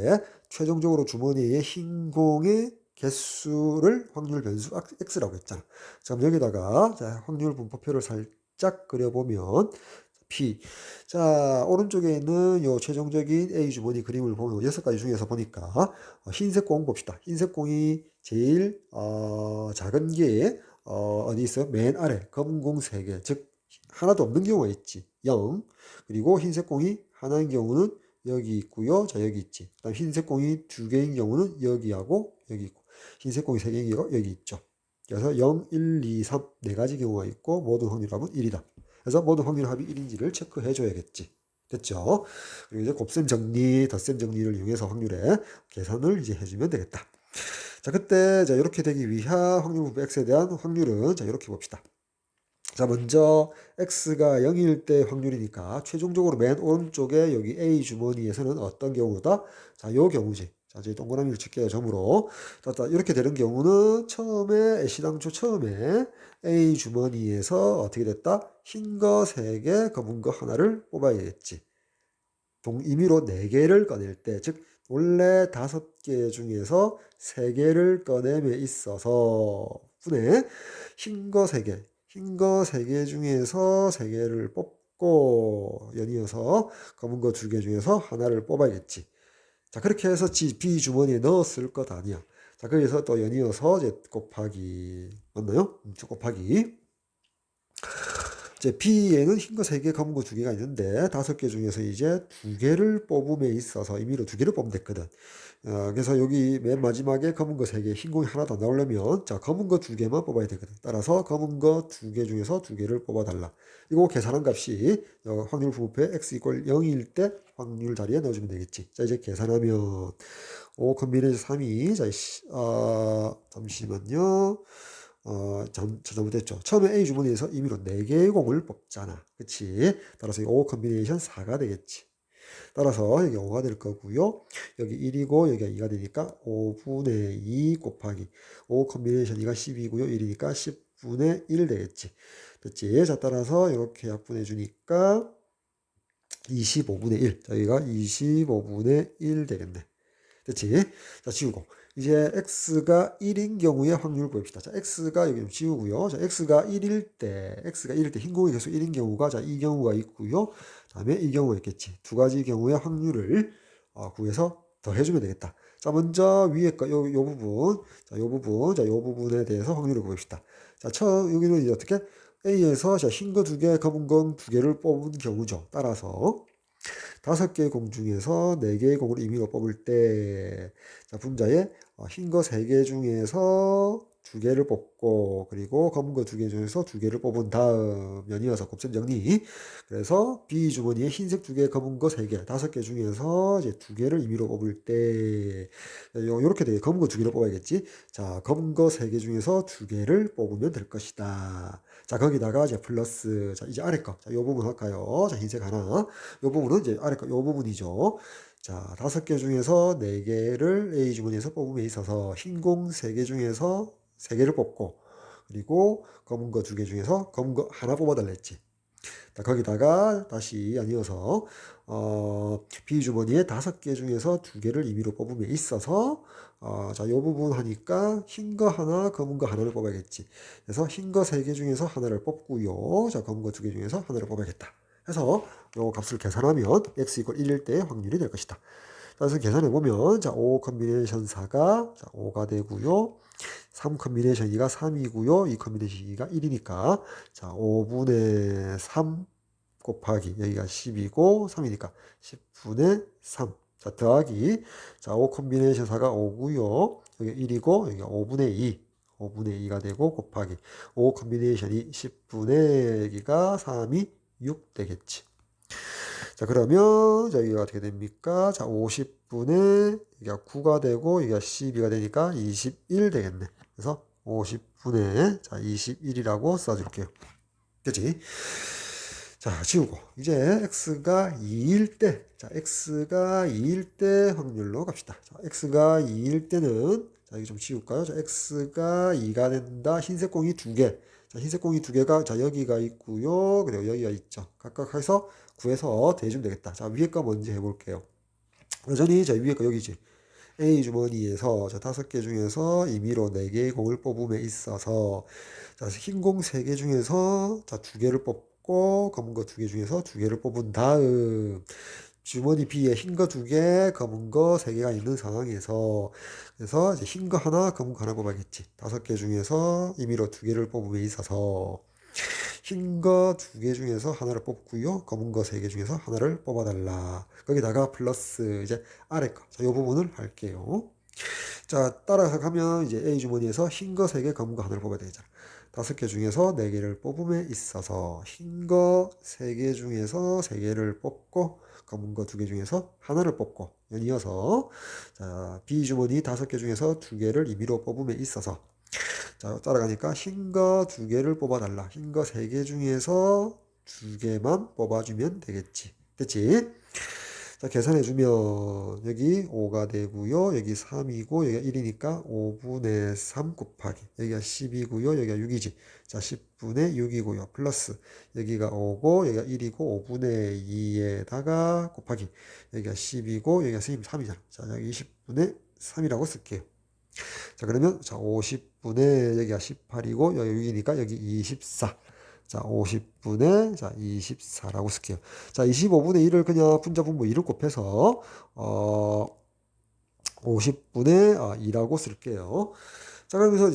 최종적으로 주머니의 흰 공의 개수를 확률 변수 X라고 했잖아. 자, 그럼 여기다가 자, 확률 분포표를 살짝 그려보면 P. 자, 오른쪽에 있는 요 최종적인 A 주머니 그림을 보면 6가지 중에서 보니까 흰색 공 봅시다. 흰색 공이 제일 작은 게 어디 있어요? 맨 아래 검은 공 3개. 즉 하나도 없는 경우가 있지. 0. 그리고 흰색 공이 하나인 경우는 여기 있고요. 자, 여기 있지. 그다음 흰색 공이 2개인 경우는 여기하고 여기 있고, 흰색 공이 3개인 경우가 여기 있죠. 그래서 0, 1, 2, 3 4가지 경우가 있고 모든 확률합은 1이다. 그래서 모든 확률합이 1인지를 체크해 줘야겠지. 됐죠? 그리고 이제 곱셈 정리, 덧셈 정리를 이용해서 확률의 계산을 이제 해주면 되겠다. 자, 그때 자, 이렇게 되기 위한 확률 분포 X에 대한 확률은 자, 이렇게 봅시다. 자, 먼저 X가 0일 때 확률이니까 최종적으로 맨 오른쪽에 여기 A 주머니에서는 어떤 경우다? 자, 요 경우지. 자, 이제 동그라미를 칠게요, 점으로. 자, 이렇게 되는 경우는 처음에, 시당초 처음에 A 주머니에서 어떻게 됐다? 흰 거 3개, 검은 거 하나를 뽑아야겠지. 임의로 4개를 꺼낼 때, 즉, 원래 5개 중에서 3개를 꺼냄에 있어서, 분에 흰 거 3개, 흰 거 3개 중에서 3개를 뽑고, 연이어서 검은 거 2개 중에서 하나를 뽑아야겠지. 자, 그렇게 해서 B 주머니에 넣었을 것 아니야. 자, 그래서 또 연이어서 이제 곱하기, 맞나요? 곱하기. 이제 B에는 흰 거 3개, 검은 거 2개가 있는데 5개 중에서 이제 2개를 뽑음에 있어서 임의로 2개를 뽑으면 됐거든. 그래서 여기 맨 마지막에 검은 거 3개, 흰 공이 하나도 안 나오려면 자, 검은 거 2개만 뽑아야 되거든. 따라서 검은 거 2개 중에서 2개를 뽑아달라. 이거 계산한 값이 확률 분포에 x 이퀄 0일 때 확률 자리에 넣어주면 되겠지. 자, 이제 계산하면 5 콤비네이션 3이 자, 잠시만요. 잘못됐죠. 처음에 A 주머니에서 임의로 4개의 공을 뽑잖아. 그치? 따라서 5 콤비네이션 4가 되겠지. 따라서 여기 5가 될 거고요. 여기 1이고 여기가 2가 되니까 5분의 2 곱하기 5 콤비네이션 2가 10이고요. 1이니까 10분의 1 되겠지. 됐지? 자, 따라서 이렇게 약분해 주니까 25분의 1. 자, 여기가 25분의 1 되겠네. 됐지? 자, 지우고. 이제 x가 1인 경우의 확률을 구합시다. 자, x가 여기 좀 지우고요. 자, x가 1일 때 흰 공이 계속 1인 경우가, 자, 이 경우가 있고요. 다음에 이 경우가 있겠지. 2가지 경우의 확률을 구해서 더해주면 되겠다. 자, 먼저 위에 거, 요 부분. 자, 요 부분에 대해서 확률을 구합시다. 자, 여기는 이제 어떻게? A에서 자, 흰 거 2개, 검은 거 2개를 뽑은 경우죠. 따라서 5개의 공 중에서 4개의 공을 임의로 뽑을 때, 자, 분자에 흰 거 3개 중에서 2개를 뽑고, 그리고 검은 거 2개 중에서 2개를 뽑은 다음, 연이어서 곱셈 정리. 그래서 B 주머니에 흰색 2개, 검은 거 3개, 5개 중에서 이제 2개를 임의로 뽑을 때, 요렇게 되게 검은 거 2개를 뽑아야겠지. 자, 검은 거 3개 중에서 2개를 뽑으면 될 것이다. 자, 거기다가 이제 플러스, 자, 이제 아래 거. 자, 요 부분 할까요? 자, 흰색 하나. 요 부분은 이제 아래 거, 요 부분이죠. 자, 5개 중에서 4개를 A 주머니에서 뽑음에 있어서 흰 공 3개 중에서 3개를 뽑고, 그리고 검은 거 2개 중에서 검은 거 하나 뽑아달라 했지. 자, 거기다가 다시 이어서 B주머니에 5개 중에서 2개를 임의로 뽑음에 있어서 자, 요 부분 하니까 흰 거 하나, 검은 거 하나를 뽑아야겠지. 그래서 흰 거 3개 중에서 하나를 뽑고요. 자, 검은 거 2개 중에서 하나를 뽑아야겠다. 해서 요 값을 계산하면 x 이퀄 1일 때 확률이 될 것이다. 그래서 계산해 보면 자, 5 컨비네이션 4가 자, 5가 되고요. 3 컨비네이션 2가 3이고요. 2 컨비네이션 2가 1이니까 자, 5분의 3 곱하기 여기가 10이고 3이니까 10분의 3. 자, 더하기 자, 5 컨비네이션 4가 5고요. 여기 1이고 여기가 5분의 2. 5분의 2가 되고 곱하기 5 컨비네이션 2 10분의 여기가 3이 6 되겠지. 자, 그러면 여기가 어떻게 됩니까? 자, 50분의 여기가 9가 되고 여기가 12가 되니까 21 되겠네. 그래서 50분의 자, 21이라고 써줄게요. 그치? 자, 지우고 이제 x가 2일 때, 자, x가 2일 때 확률로 갑시다. 자, x가 2일 때는 자, 이거 좀 지울까요? 자, x가 2가 된다. 흰색 공이 2개. 자, 흰색 공이 2개가 자, 여기가 있고요. 그리고 여기가 있죠. 각각 해서 구해서 대주면 되겠다. 자, 위에 거 먼저 해볼게요. 여전히 자, 위에 거 여기지. A 주머니에서 자, 5개 중에서 임의로 4개의 공을 뽑음에 있어서 자, 흰 공 3개 중에서 자, 2개를 뽑고 검은 거 2개 중에서 2개를 뽑은 다음 주머니 B에 흰 거 2개, 검은 거 3개가 있는 상황에서 그래서 이제 흰 거 하나, 검은 거 하나 뽑아야겠지. 5개 중에서 임의로 2개를 뽑음에 있어서 흰 거 2개 중에서 하나를 뽑고요. 검은 거 3개 중에서 하나를 뽑아달라. 거기다가 플러스 이제 아래 거. 자, 이 부분을 할게요. 자, 따라서 가면 이제 A 주머니에서 흰 거 3개, 검은 거 하나를 뽑아야 되잖아. 5개 중에서 4개를 뽑음에 있어서 흰 거 3개 중에서 3개를 뽑고 검은 거 2개 중에서 하나를 뽑고 이어서 자, B 주머니 5개 중에서 2개를 임의로 뽑음에 있어서 자, 따라가니까 흰 거 2개를 뽑아달라. 흰 거 3개 중에서 2개만 뽑아주면 되겠지. 됐지? 자, 계산해주면 여기 5가 되고요. 여기 3이고 여기가 1이니까 5분의 3 곱하기 여기가 10이고요. 여기가 6이지. 자, 10분의 6이고요. 플러스 여기가 5고 여기가 1이고 5분의 2에다가 곱하기 여기가 10이고 여기가 3이잖아. 자, 여기 20분의 3이라고 쓸게요. 자, 그러면 자, 50분의 여기가 18이고 여기 6이니까 여기 24. 자, 50분의 자, 24라고 쓸게요. 자, 25분의 1을 그냥 분자분모 2를 곱해서 50분의 2라고 쓸게요. 자, 그러면서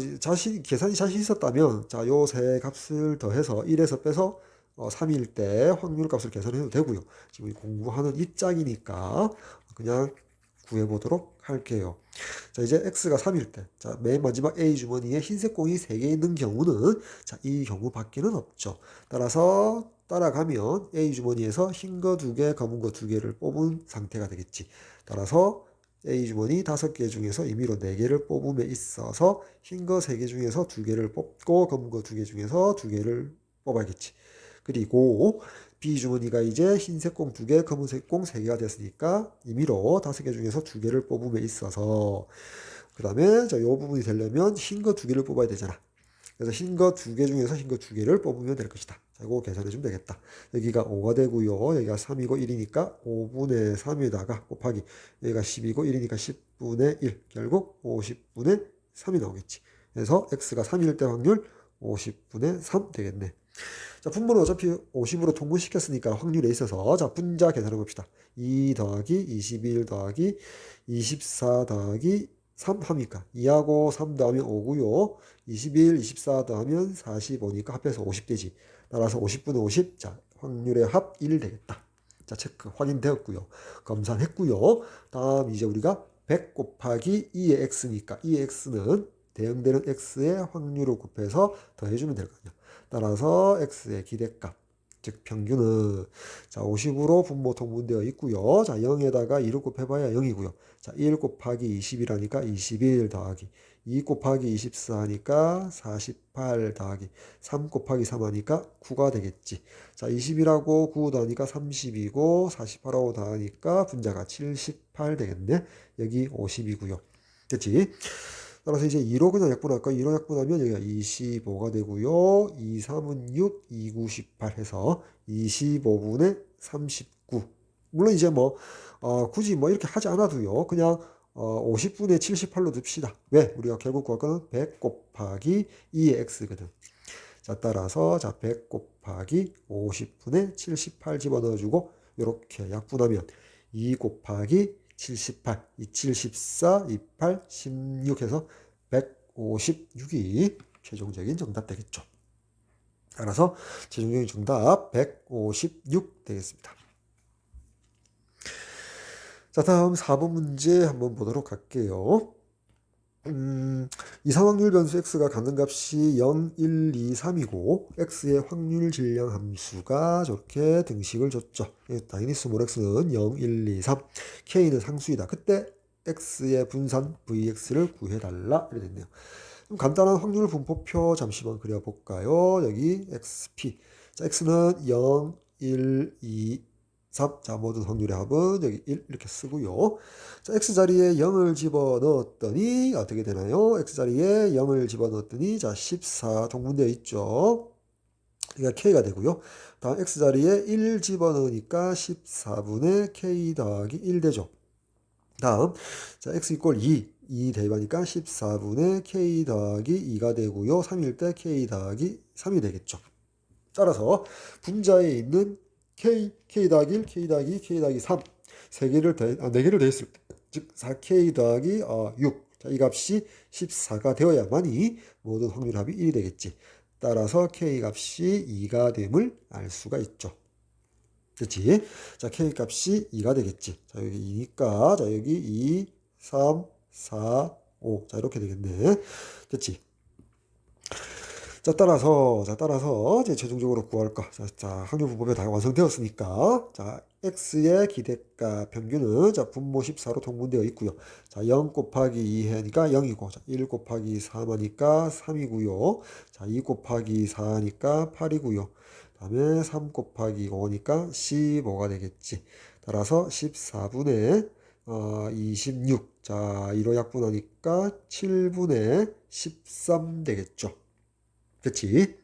계산이 자신 있었다면 자, 요 세 값을 더해서 1에서 빼서 3일 때 확률 값을 계산해도 되고요. 지금 공부하는 입장이니까 그냥 구해보도록 할게요. 자, 이제 x가 3일 때, 자, 맨 마지막 A 주머니에 흰색 공이 3개 있는 경우는, 자, 이 경우 밖에는 없죠. 따라서 따라가면 A 주머니에서 흰 거 2개, 검은 거 2개를 뽑은 상태가 되겠지. 따라서 A 주머니 5개 중에서 임의로 4개를 뽑음에 있어서 흰 거 3개 중에서 2개를 뽑고 검은 거 2개 중에서 2개를 뽑아야겠지. 그리고 B 주머니가 이제 흰색 공 2개, 검은색 공 3개가 됐으니까 임의로 5개 중에서 2개를 뽑음에 있어서 그 다음에 이 부분이 되려면 흰 거 2개를 뽑아야 되잖아. 그래서 흰 거 2개 중에서 흰 거 2개를 뽑으면 될 것이다. 자, 이거 계산해 주면 되겠다. 여기가 5가 되고요. 여기가 3이고 1이니까 5분의 3에다가 곱하기 여기가 10이고 1이니까 10분의 1. 결국 50분의 3이 나오겠지. 그래서 x가 3일 때 확률 50분의 3 되겠네. 자, 분모는 어차피 50으로 통분시켰으니까 확률에 있어서 자, 분자 계산해 봅시다. 2 더하기 21 더하기 24 더하기 3 합니까? 2하고 3 더하면 5고요. 21, 24 더하면 45니까 합해서 50 되지. 따라서 50분의 50, 자, 확률의 합 1 되겠다. 자, 체크 확인되었고요. 검산했고요. 다음 이제 우리가 100 곱하기 2의 x니까 2의 x는 대응되는 x의 확률을 곱해서 더해주면 될 거예요. 따라서 x의 기대값, 즉 평균은 자 50으로 분모 통분되어 있고요. 자 0에다가 2를 곱해봐야 0이고요. 자 1 곱하기 20이라니까 21 더하기 2 곱하기 24 하니까 48 더하기 3 곱하기 3 하니까 9가 되겠지. 자 20이라고 9 더하니까 30이고 48하고 더하니까 분자가 78 되겠네. 여기 50이고요. 됐지? 따라서 이제 2로 그냥 약분할까요? 2로 약분하면 여기가 25가 되고요. 2, 3은 6, 2, 9, 18 해서 25분의 39. 물론 이제 뭐 굳이 뭐 이렇게 하지 않아도요. 그냥 50분의 78로 둡시다. 왜? 우리가 결국 구할 거는 100 곱하기 2의 x거든. 자, 따라서 자, 100 곱하기 50분의 78 집어넣어주고 이렇게 약분하면 2 곱하기 78, 2, 74, 28, 16 해서 156이 최종적인 정답 되겠죠. 따라서 최종적인 정답 156 되겠습니다. 자, 다음 4번 문제 한번 보도록 할게요. 이상 확률 변수 x가 가능값이 0, 1, 2, 3이고 x의 확률 질량 함수가 저렇게 등식을 줬죠. 당연히 스몰 x는 0, 1, 2, 3, k는 상수이다. 그때 x의 분산 vx를 구해달라 이렇게 됐네요. 좀 간단한 확률 분포표 잠시만 그려볼까요? 여기 xp. 자, x는 0, 1, 2, 3. 자, 모든 확률의 합은 여기 1 이렇게 쓰고요. 자, x자리에 0을 집어넣었더니 어떻게 되나요? x자리에 0을 집어넣었더니 자, 14 동분되어 있죠. 그러니까 k가 되고요. 다음 x자리에 1 집어넣으니까 14분의 k 더하기 1 되죠. 다음 자 x 이꼴 2 대입하니까 14분의 k 더하기 2가 되고요. 3일 때 k 더하기 3이 되겠죠. 따라서 분자에 있는 k 더하기 1, k 더하기 2, k 더하기 3 4개를 더했을 때 즉 4k 더하기 6 자, 이 값이 14가 되어야만이 모든 확률 합이 1이 되겠지. 따라서 k 값이 2가 됨을 알 수가 있죠. 됐지? 자, k 값이 2가 되겠지. 자, 여기 2니까, 자, 여기 2, 3, 4, 5. 자, 이렇게 되겠네. 됐지? 자, 따라서, 이제 최종적으로 구할 거. 자, 확률 분법이 다 완성되었으니까. 자, x의 기대값 평균은, 자, 분모 14로 통분되어 있고요. 자, 0 곱하기 2 하니까 0이고, 자, 1 곱하기 3 하니까 3이고요. 자, 2 곱하기 4 하니까 8이고요. 다음에 3 곱하기 5니까 15가 되겠지. 따라서 14분의 26. 자, 2로 약분하니까 7분의 13 되겠죠. 그치?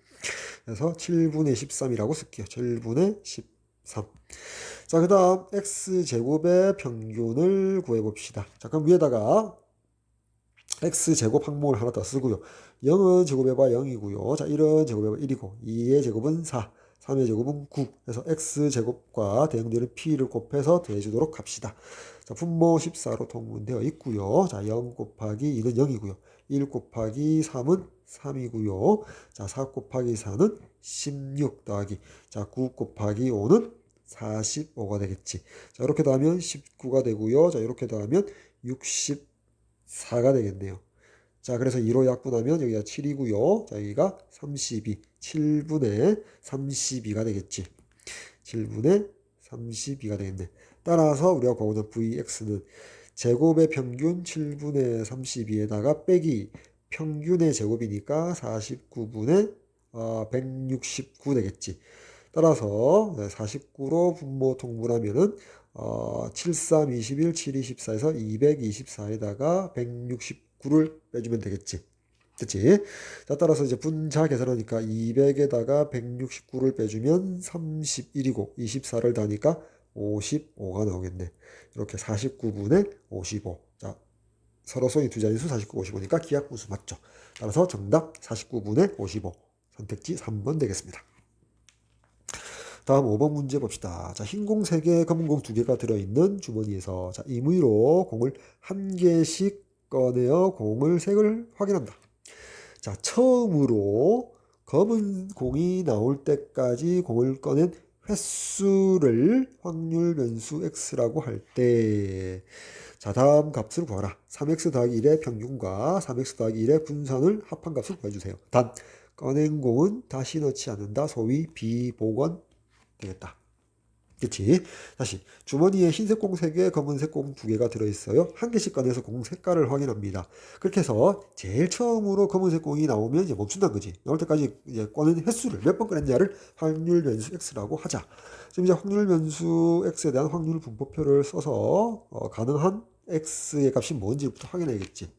그래서 7분의 13이라고 쓸게요. 7분의 13. 자, 그 다음 x제곱의 평균을 구해봅시다. 자, 그럼 위에다가 x제곱 항목을 하나 더 쓰고요. 0은 제곱해봐 0이고요. 자, 1은 제곱해봐 1이고 2의 제곱은 4, 3의 제곱은 9. 그래서 x제곱과 대응되는 p를 곱해서 대해주도록 합시다. 자, 분모 14로 통분되어 있고요. 자, 0 곱하기 2는 0이고요. 1 곱하기 3은 3이고요. 자, 4 곱하기 4는 16 더하기. 자, 9 곱하기 5는 45가 되겠지. 자, 이렇게 더하면 19가 되고요. 자, 이렇게 더하면 64가 되겠네요. 자, 그래서 2로 약분하면 여기가 7이고요. 자, 여기가 32. 7분의 32가 되겠지. 7분의 32가 되겠네. 따라서 우리가 구하고자 vx는 제곱의 평균 7분의 32에다가 빼기 평균의 제곱이니까 49분의 169 되겠지. 따라서 49로 분모 통분하면은 7, 3, 21, 7, 24에서 224에다가 169를 빼주면 되겠지. 됐지? 자, 따라서 이제 분자 계산하니까 200에다가 169를 빼주면 31이고 24를 더하니까 55가 나오겠네. 이렇게 49분의 55. 자, 서로 소위 두 자릿수 49, 55니까 기하분수 맞죠? 따라서 정답 49분의 55. 선택지 3번 되겠습니다. 다음 5번 문제 봅시다. 자, 흰 공 3개, 검은 공 2개가 들어있는 주머니에서 자, 임의로 공을 1개씩 꺼내어 공을 색을 확인한다. 자, 처음으로 검은 공이 나올 때까지 공을 꺼낸 횟수를 확률 변수 x라고 할 때, 자, 다음 값을 구하라. 3x 더하기 1의 평균과 3x 더하기 1의 분산을 합한 값을 구해주세요. 단, 꺼낸 공은 다시 넣지 않는다. 소위 비복원 되겠다. 그치? 다시 주머니에 흰색 공 3개, 검은색 공 2개가 들어있어요. 한 개씩 꺼내서 공 색깔을 확인합니다. 그렇게 해서 제일 처음으로 검은색 공이 나오면 이제 멈춘다는 거지. 나올 때까지 이제 꺼낸 횟수를 몇 번 꺼냈냐를 확률 변수 x라고 하자. 지금 이제 확률 변수 x에 대한 확률 분포표를 써서 가능한 x의 값이 뭔지부터 확인해야겠지.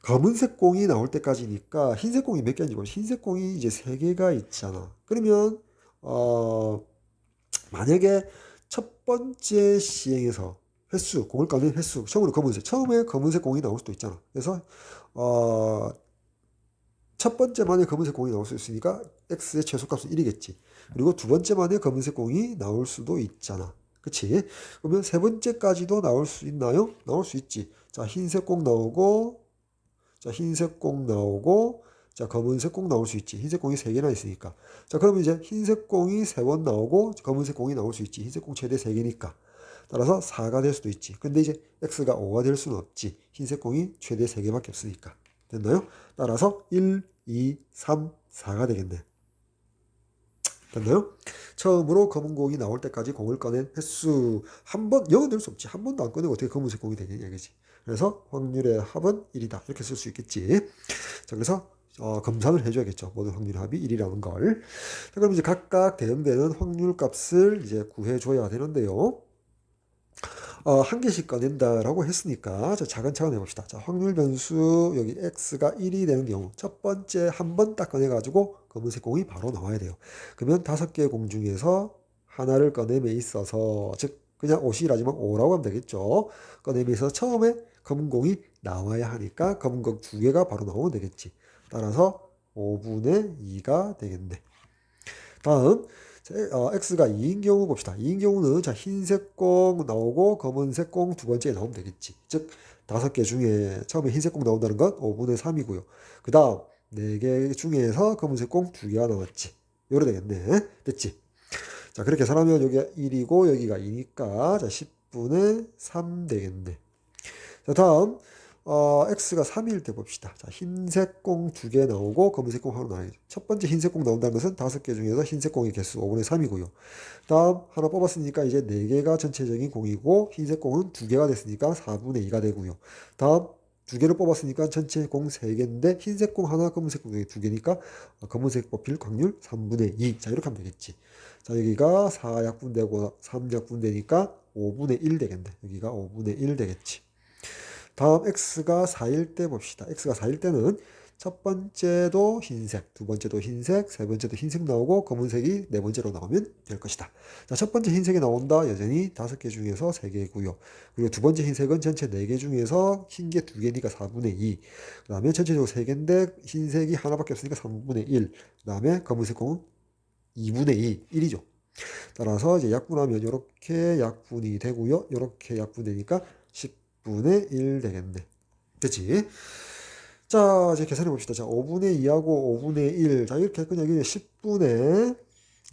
검은색 공이 나올 때까지니까 흰색 공이 몇 개인지 보면 흰색 공이 이제 3개가 있잖아. 그러면 만약에 첫 번째 시행에서 횟수, 공을 꺼낸 횟수, 처음에 검은색 공이 나올 수도 있잖아. 그래서 어, 첫 번째 만에 검은색 공이 나올 수 있으니까 x의 최소값은 1이겠지. 그리고 두 번째 만에 검은색 공이 나올 수도 있잖아. 그치? 그러면 세 번째까지도 나올 수 있나요? 나올 수 있지. 자, 흰색 공 나오고, 자, 흰색 공 나오고, 자, 검은색 공 나올 수 있지. 흰색 공이 3개나 있으니까. 자, 그러면 이제 흰색 공이 3번 나오고, 검은색 공이 나올 수 있지. 흰색 공 최대 3개니까. 따라서 4가 될 수도 있지. 근데 이제 x가 5가 될 수는 없지. 흰색 공이 최대 3개밖에 없으니까. 됐나요? 따라서 1, 2, 3, 4가 되겠네. 됐나요? 처음으로 검은 공이 나올 때까지 공을 꺼낸 횟수 한 번, 0은 될 수 없지. 한 번도 안 꺼내고 어떻게 검은색 공이 되겠냐 이거지. 그래서 확률의 합은 1이다. 이렇게 쓸 수 있겠지. 자, 그래서 검산을 해줘야겠죠. 모든 확률의 합이 1이라는 걸. 자, 그럼 이제 각각 대응되는 확률 값을 이제 구해줘야 되는데요. 한 개씩 꺼낸다라고 했으니까 자, 차근차근 해봅시다. 자, 확률 변수 여기 x가 1이 되는 경우 첫 번째 한 번 딱 꺼내가지고 검은색 공이 바로 나와야 돼요. 그러면 5개의 공 중에서 하나를 꺼냄에 있어서 즉 그냥 5이라지만 5라고 하면 되겠죠. 꺼냄에 있어서 처음에 검은 공이 나와야 하니까 검은 공 2개가 바로 나오면 되겠지. 따라서 5분의 2가 되겠네. 다음 x가 2인 경우 봅시다. 2인 경우는 자 흰색 공 나오고 검은색 공 두 번째에 나오면 되겠지. 즉 5개 중에 처음에 흰색 공 나온다는 건 5분의 3이고요. 그 다음 4개 중에서 검은색 공 2개가 나왔지. 요래 되겠네. 됐지? 자 그렇게 해서하면 여기가 1이고 여기가 2니까 자 10분의 3 되겠네. 자 다음 x가 3일 때 봅시다. 자, 흰색 공 2개 나오고 검은색 공 하나 나와야죠. 첫 번째 흰색 공 나온다는 것은 5개 중에서 흰색 공의 개수 5분의 3이고요. 다음 하나 뽑았으니까 이제 4개가 전체적인 공이고 흰색 공은 2개가 됐으니까 4분의 2가 되고요. 다음 2개를 뽑았으니까 전체 공 3개인데 흰색 공 하나 검은색 공 2개니까 검은색 뽑힐 확률 3분의 2. 자 이렇게 하면 되겠지. 자 여기가 4약분되고 3약분되니까 5분의 1 되겠네. 여기가 5분의 1 되겠지. 다음 x가 4일 때 봅시다. x가 4일 때는 첫 번째도 흰색, 두 번째도 흰색, 세 번째도 흰색 나오고 검은색이 네 번째로 나오면 될 것이다. 자, 첫 번째 흰색이 나온다. 여전히 5개 중에서 3개고요. 그리고 두 번째 흰색은 전체 4개 중에서 흰 게 2개니까 4분의 2. 그 다음에 전체적으로 3개인데 흰색이 하나밖에 없으니까 3분의 1. 그 다음에 검은색 공은 2분의 2, 1이죠. 따라서 이제 약분하면 이렇게 약분이 되고요. 이렇게 약분되니까 10분의 1 되겠네. 됐지? 자, 이제 계산해 봅시다. 자, 5분의 2하고 5분의 1. 자, 이렇게 그냥 여기 10분의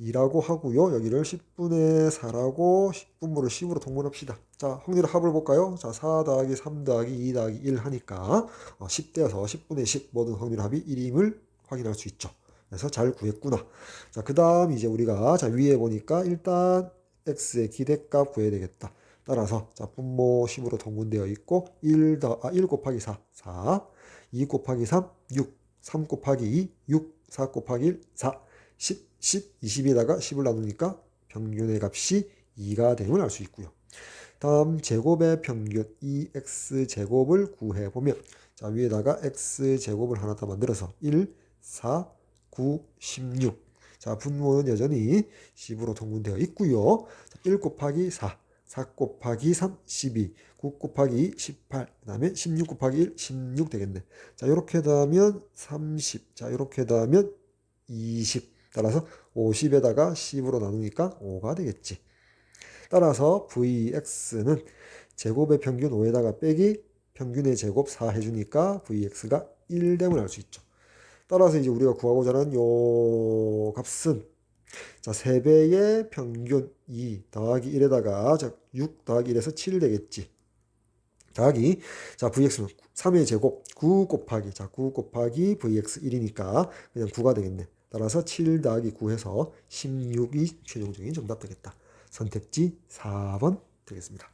2라고 하고요. 여기를 10분의 4라고 10분모를 10으로 통분합시다. 자, 확률 합을 볼까요? 자, 4 더하기 3 더하기 2 더하기 1 하니까 10대여서 10분의 10 모든 확률 합이 1임을 확인할 수 있죠. 그래서 잘 구했구나. 자, 그 다음 이제 우리가 자, 위에 보니까 일단 x의 기대값 구해야 되겠다. 따라서 자, 분모 10으로 통분되어 있고 1 곱하기 4, 4, 2 곱하기 3, 6, 3 곱하기 2, 6, 4 곱하기 1, 4, 10, 10, 20에다가 10을 나누니까 평균의 값이 2가 됨을 알 수 있고요. 다음 제곱의 평균 2x제곱을 구해보면 자 위에다가 x제곱을 하나 더 만들어서 1, 4, 9, 16. 자 분모는 여전히 10으로 통분되어 있고요. 1 곱하기 4, 4 곱하기 3, 12, 9 곱하기 2, 18, 그 다음에 16 곱하기 1, 16 되겠네. 자 이렇게 더하면 30, 자 이렇게 더하면 20. 따라서 50에다가 10으로 나누니까 5가 되겠지. 따라서 vx는 제곱의 평균 5에다가 빼기 평균의 제곱 4 해주니까 vx가 1됨을 알 수 있죠. 따라서 이제 우리가 구하고자 하는 요 값은 자 3배의 평균 2 더하기 1에다가 자, 6 더하기 1에서 7 되겠지. 더하기 자 vx는 3의 제곱 9 곱하기 자 9 곱하기 vx 1이니까 그냥 9가 되겠네. 따라서 7 더하기 9 해서 16이 최종적인 정답 되겠다. 선택지 4번 되겠습니다.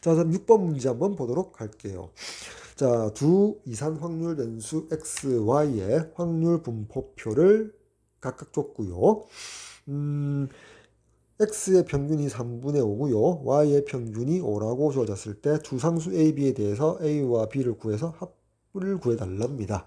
자, 그럼 6번 문제 한번 보도록 할게요. 자, 두 이산 확률 변수 x, y의 확률 분포표를 각각 줬고요. x의 평균이 3분의 5고요. y의 평균이 5라고 주어졌을 때 두 상수 a, b에 대해서 a와 b를 구해서 합을 구해달랍니다.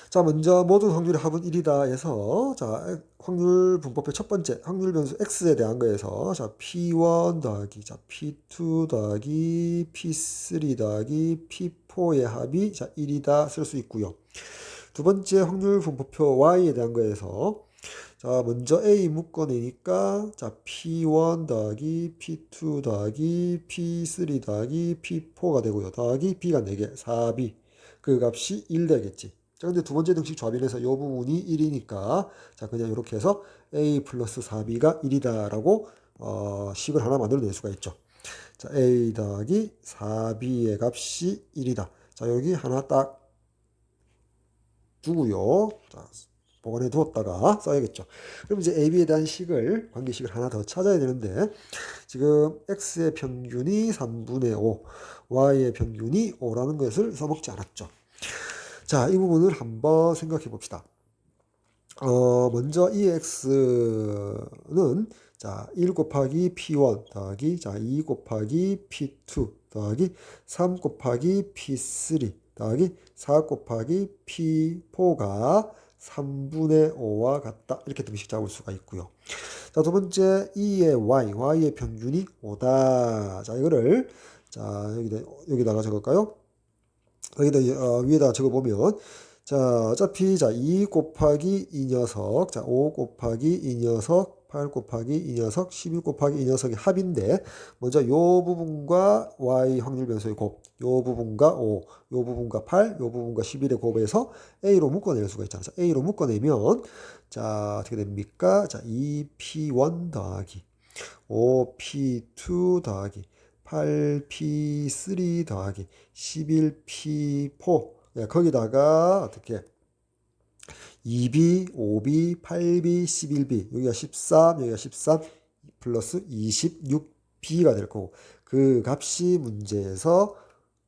자, 먼저 모든 확률의 합은 1이다 해서, 자, 확률 분법의 첫 번째 확률 변수 x에 대한 거에서, 자, p1 더하기, 자, p2 더하기, p3 더하기, p4의 합이, 자, 1이다 쓸 수 있고요. 두 번째 확률 분법표 y에 대한 거에서, 자, 먼저 a 묶어내니까, 자, p1 더하기, p2 더하기, p3 더하기, p4가 되고요. 더하기 b가 4개, 4b. 그 값이 1 되겠지. 자, 근데 두 번째 등식 좌변에서 이 부분이 1이니까, 자, 그냥 이렇게 해서 a 플러스 4b가 1이다 라고 식을 하나 만들어낼 수가 있죠. 자, a 더하기 4b의 값이 1이다. 자, 여기 하나 딱 두고요. 자, 보관해 두었다가 써야겠죠. 그럼 이제 a, b에 대한 식을, 관계식을 하나 더 찾아야 되는데, 지금 x의 평균이 3분의 5, y의 평균이 5라는 것을 써먹지 않았죠. 자, 이 부분을 한번 생각해 봅시다. 먼저 이 x는, 자, 1 곱하기 p1 더하기, 자, 2 곱하기 p2 더하기, 3 곱하기 p3 더하기, 4 곱하기 p4가 3분의 5와 같다. 이렇게 등식 잡을 수가 있고요. 자, 두 번째, 2의 y의 평균이 5다. 자, 이거를, 자, 여기다가 적을까요? 여기다 위에다 적어보면, 자, 어차피, 자, 2 곱하기 이 녀석, 자, 5 곱하기 이 녀석, 8 곱하기 이 녀석, 11 곱하기 이 녀석의 합인데, 먼저 요 부분과 y 확률 변수의 곱, 요 부분과 5, 요 부분과 8, 요 부분과 11의 곱에서 a로 묶어낼 수가 있잖아요. a로 묶어내면, 자, 어떻게 됩니까? 자, 2p1 더하기, 5p2 더하기, 8p3 더하기 11p4, 거기다가 어떻게 2b, 5b, 8b, 11b, 여기가 13, 여기가 13 플러스 26b가 될 거고, 그 값이 문제에서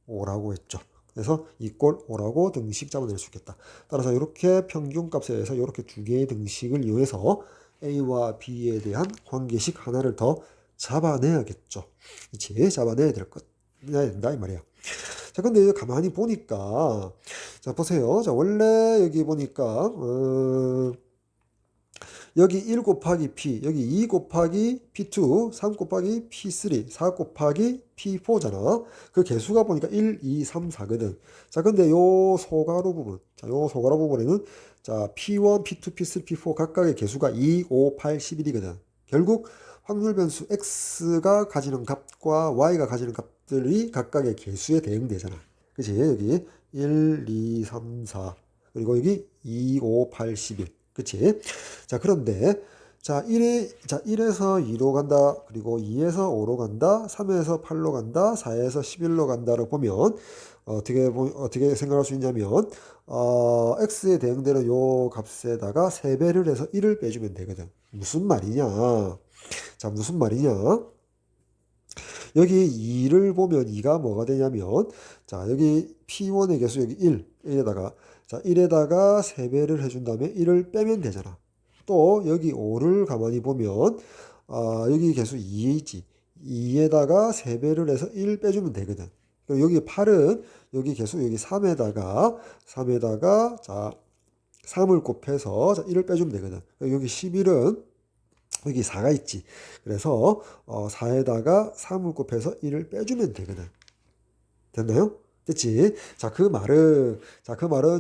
5라고 했죠. 그래서 이꼴 5라고 등식 잡아낼 수 있겠다. 따라서 이렇게 평균값에 의해서 이렇게 두 개의 등식을 이용해서 a와 b에 대한 관계식 하나를 더 잡아내야겠죠. 이제 잡아내야 된다 이 말이야. 자, 근데 가만히 보니까, 자, 보세요. 자, 원래 여기 보니까, 여기 1 곱하기 p, 여기 2 곱하기 p2, 3 곱하기 p3, 4 곱하기 p4잖아. 그 개수가 보니까 1, 2, 3, 4거든. 자, 근데 요 소괄호 부분, 자, 요 소괄호 부분에는, 자, p1, p2, p3, p4 각각의 개수가 2, 5, 8, 11이거든. 결국 확률 변수 x가 가지는 값과 y가 가지는 값들이 각각의 개수에 대응되잖아. 그치? 여기 1, 2, 3, 4, 그리고 여기 2, 5, 8, 11. 그치? 자, 그런데, 자, 1에서 2로 간다. 그리고 2에서 5로 간다. 3에서 8로 간다. 4에서 11로 간다를 보면, 어떻게 생각할 수 있냐면, x에 대응되는 요 값에다가 3배를 해서 1을 빼주면 되거든. 무슨 말이냐? 자, 무슨 말이냐? 여기 2를 보면 2가 뭐가 되냐면, 자, 여기 P1의 개수 여기 1에다가, 자, 1에다가 3배를 해준 다음에 1을 빼면 되잖아. 또 여기 5를 가만히 보면, 여기 개수 2지. 2에다가 3배를 해서 1 빼주면 되거든. 그리고 여기 8은 여기 개수 여기 3에다가, 자, 3을 곱해서 자, 1을 빼주면 되거든. 여기 11은 여기 4가 있지. 그래서 4에다가 3을 곱해서 1을 빼주면 되거든. 됐나요? 됐지? 자, 그 말은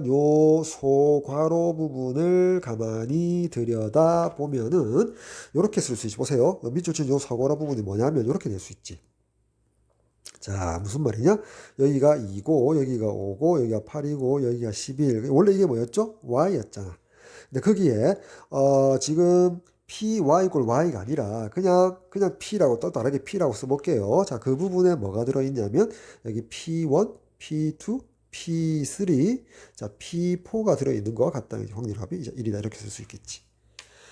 요 소괄호 부분을 가만히 들여다 보면은 요렇게 쓸 수 있지. 보세요. 밑줄 친 요 소괄호 부분이 뭐냐면 요렇게 될 수 있지. 자, 무슨 말이냐? 여기가 2고, 여기가 5고, 여기가 8이고, 여기가 11. 원래 이게 뭐였죠? y였잖아. 근데 거기에, 지금 py = y가 아니라, 그냥 p라고, 또 다르게 p라고 써볼게요. 자, 그 부분에 뭐가 들어있냐면, 여기 p1, p2, p3, 자, p4가 들어있는 거와 같다는 확률합이 이제 1이다. 이렇게 쓸 수 있겠지.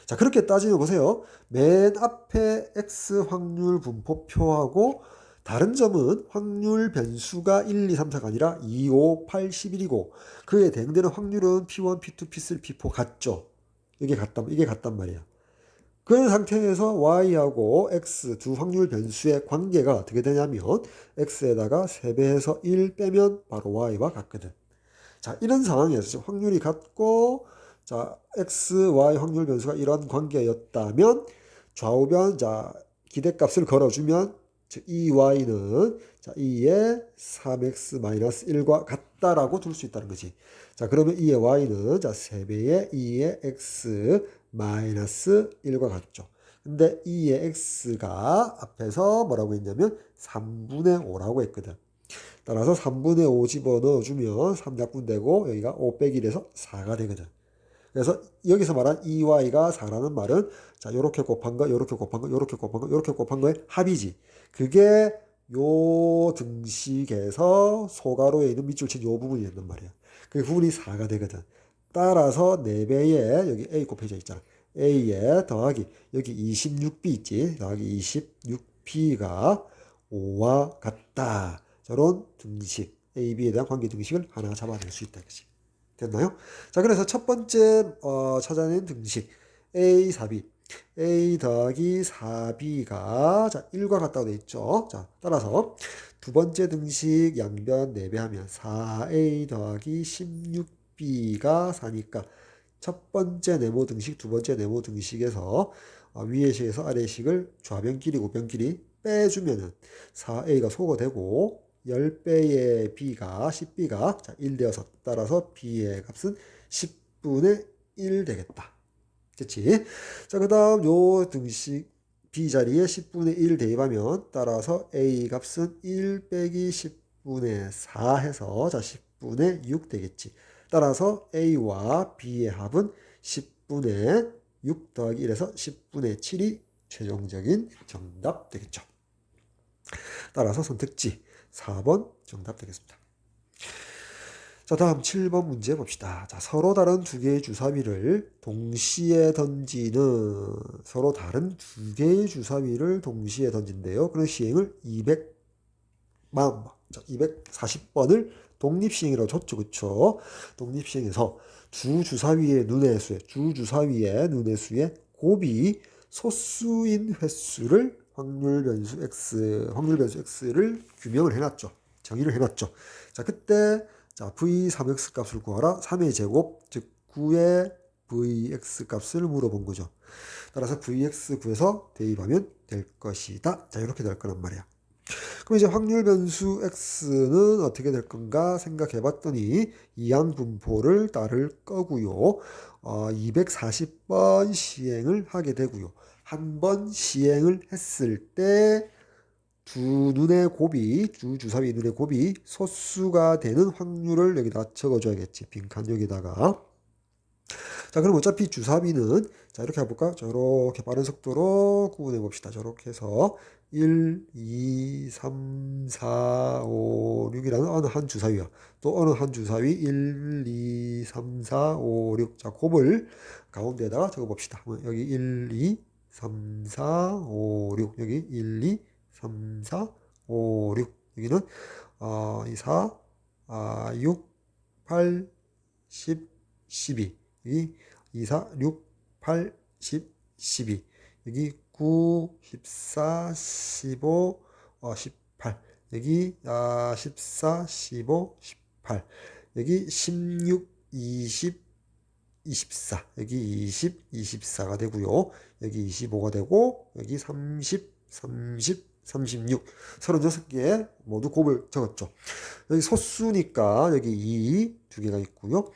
자, 그렇게 따지면 보세요. 맨 앞에 x 확률 분포표하고 다른 점은 확률 변수가 1, 2, 3, 4가 아니라 2, 5, 8, 11이고 그에 대응되는 확률은 P1, P2, P3, P4 같죠? 이게 같단 말이야. 그런 상태에서 y하고 x 두 확률 변수의 관계가 어떻게 되냐면 x에다가 3배에서 1 빼면 바로 y와 같거든. 자, 이런 상황에서 지금 확률이 같고 자, x, y 확률 변수가 이런 관계였다면 좌우변 자, 기대값을 걸어주면 즉 2y는 자, 2의 3x-1과 같다라고 둘 수 있다는 거지. 자, 그러면 2의 y는 자, 3배의 2의 x 마이너스 1과 같죠. 근데 2의 x가 앞에서 뭐라고 했냐면 3분의 5라고 했거든. 따라서 3분의 5 집어넣어주면 3약분 되고 여기가 5 빼기 1에서 4가 되거든. 그래서 여기서 말한 2y가 4라는 말은 자, 요렇게 곱한 거, 요렇게 곱한 거, 요렇게 곱한 거, 요렇게 곱한 거의 합이지. 그게 요 등식에서 소가로에 있는 밑줄 친 요 부분이 된단 말이야. 그 부분이 4가 되거든. 따라서 4배에 여기 a 곱해져 있잖아. a에 더하기 여기 26b 있지. 더하기 26b가 5와 같다. 저런 등식 a,b에 대한 관계 등식을 하나 잡아낼 수 있다. 그치? 됐나요? 자, 그래서 첫 번째 찾아낸 등식 a 4b a 더하기 4b가 자 1과 같다고 돼 있죠. 자, 따라서 두 번째 등식 양변 4배 하면 4a 더하기 16b가 4니까 첫 번째 네모 등식, 두 번째 네모 등식에서 위의 식에서 아래 식을 좌변끼리 우변끼리 빼주면은 4a가 소거되고 10배의 b가 10b가 1 되어서 따라서 b의 값은 10분의 1 되겠다. 그치? 자, 그 다음 요 등식 b 자리에 10분의 1 대입하면 따라서 a 값은 1 빼기 10분의 4 해서 자 10분의 6 되겠지. 따라서 a와 b의 합은 10분의 6 더하기 1에서 10분의 7이 최종적인 정답 되겠죠. 따라서 선택지 4번 정답 되겠습니다. 자, 다음 7번 문제 봅시다. 자, 서로 다른 두 개의 주사위를 동시에 던지는 서로 다른 두 개의 주사위를 동시에 던진대요. 그런 시행을 240번을 독립시행이라고 줬죠. 그쵸? 독립시행에서 주 주사위의 눈의 수의 곱이 소수인 횟수를 확률 변수 x를 규명을 해놨죠. 정의를 해놨죠. 자, 그때 자, v 3x 값을 구하라. 3의 제곱, 즉 9의 vx 값을 물어본 거죠. 따라서 vx 구해서 대입하면 될 것이다. 자, 이렇게 될 거란 말이야. 그럼 이제 확률 변수 x는 어떻게 될 건가 생각해 봤더니 이항 분포를 따를 거고요. 240번 시행을 하게 되고요. 한 번 시행을 했을 때 두 주사위 눈의 곱이 소수가 되는 확률을 여기다 적어줘야겠지. 빈칸 여기다가. 자, 그럼 어차피 주사위는 자, 이렇게 해볼까? 저렇게 빠른 속도로 구분해 봅시다. 저렇게 해서 1, 2, 3, 4, 5, 6이라는 어느 한 주사위야. 또 어느 한 주사위 1, 2, 3, 4, 5, 6. 자, 곱을 가운데에다가 적어 봅시다. 여기 1, 2, 3, 4, 5, 6. 여기 1, 2, 3, 4, 5, 6. 여기는 2, 4, 6, 8, 10, 12. 여기 2, 4, 6, 8, 10, 12. 여기 9, 14, 15, 18. 여기 14, 15, 18. 여기 16, 20, 24. 여기 20, 24가 되고요. 여기 25가 되고 여기 30, 30, 36. 36개 모두 곱을 적었죠. 여기 소수니까 여기 2, 2개가 있고요.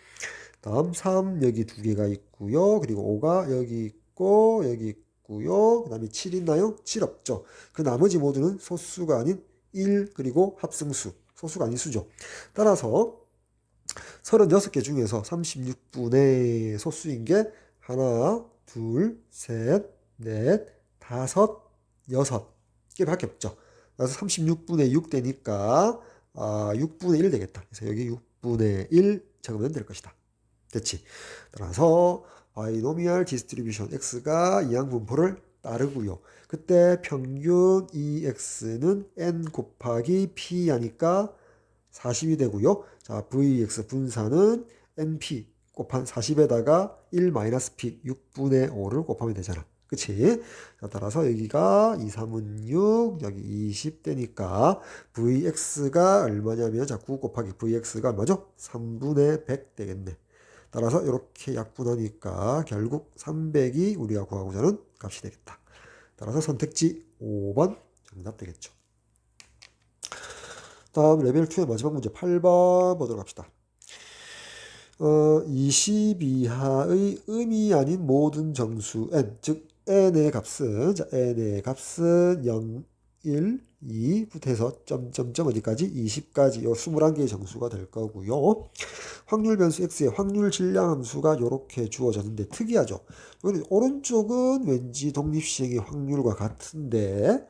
다음 3 여기 2개가 있고요. 그리고 5가 여기 있고 여기 있고요. 그 다음에 7 있나요? 7 없죠. 그 나머지 모두는 소수가 아닌 1 그리고 합승수. 소수가 아닌 수죠. 따라서 36개 중에서 36분의 소수인 게 하나, 둘, 셋, 넷, 다섯, 여섯 개밖에 없죠. 그래서 36분의 6 되니까 6분의 1 되겠다. 그래서 여기 6분의 1 적으면 될 것이다. 됐지? 따라서 바이노미얼 디스트리뷰션 x가 이항 분포를 따르고요. 그때 평균 EX는 n 곱하기 p 하니까 40이 되고요. 자, VX 분산은 NP 곱한 40에다가 1-P 6분의 5를 곱하면 되잖아. 그치? 자, 따라서 여기가 2, 3은 6, 여기 20 되니까 Vx가 얼마냐면, 자, 9 곱하기 Vx가 얼마죠? 3분의 100 되겠네. 따라서 이렇게 약분하니까 결국 300이 우리가 구하고자 하는 값이 되겠다. 따라서 선택지 5번 정답 되겠죠. 다음 레벨 2의 마지막 문제 8번 보도록 합시다. 20 이하의 음이 아닌 모든 정수 n, 즉 n의 값은, 자, n의 값은 0, 1, 2부터 해서 점점점 어디까지? 20까지 요 21개의 정수가 될 거고요. 확률 변수 x의 확률 질량 함수가 이렇게 주어졌는데 특이하죠. 오른쪽은 왠지 독립시행의 확률과 같은데,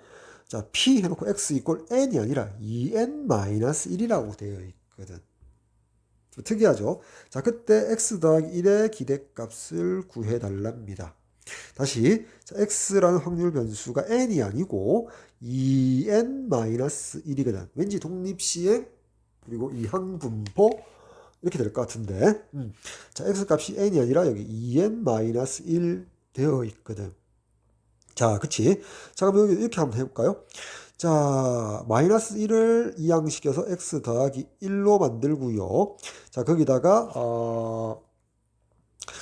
자, p 해놓고 x 이꼴 n이 아니라 2n-1이라고 되어 있거든. 좀 특이하죠. 자, 그때 x 더하기 1의 기대값을 구해달랍니다. 다시, 자, x라는 확률 변수가 n이 아니고 2n-1이거든. 왠지 독립시행 그리고 이항분포 이렇게 될 것 같은데, 자, x 값이 n이 아니라 여기 2n-1 되어 있거든. 자, 그치? 자, 그럼 여기 이렇게 한번 해볼까요? 자, 마이너스 1을 이항시켜서 x 더하기 1로 만들고요. 자, 거기다가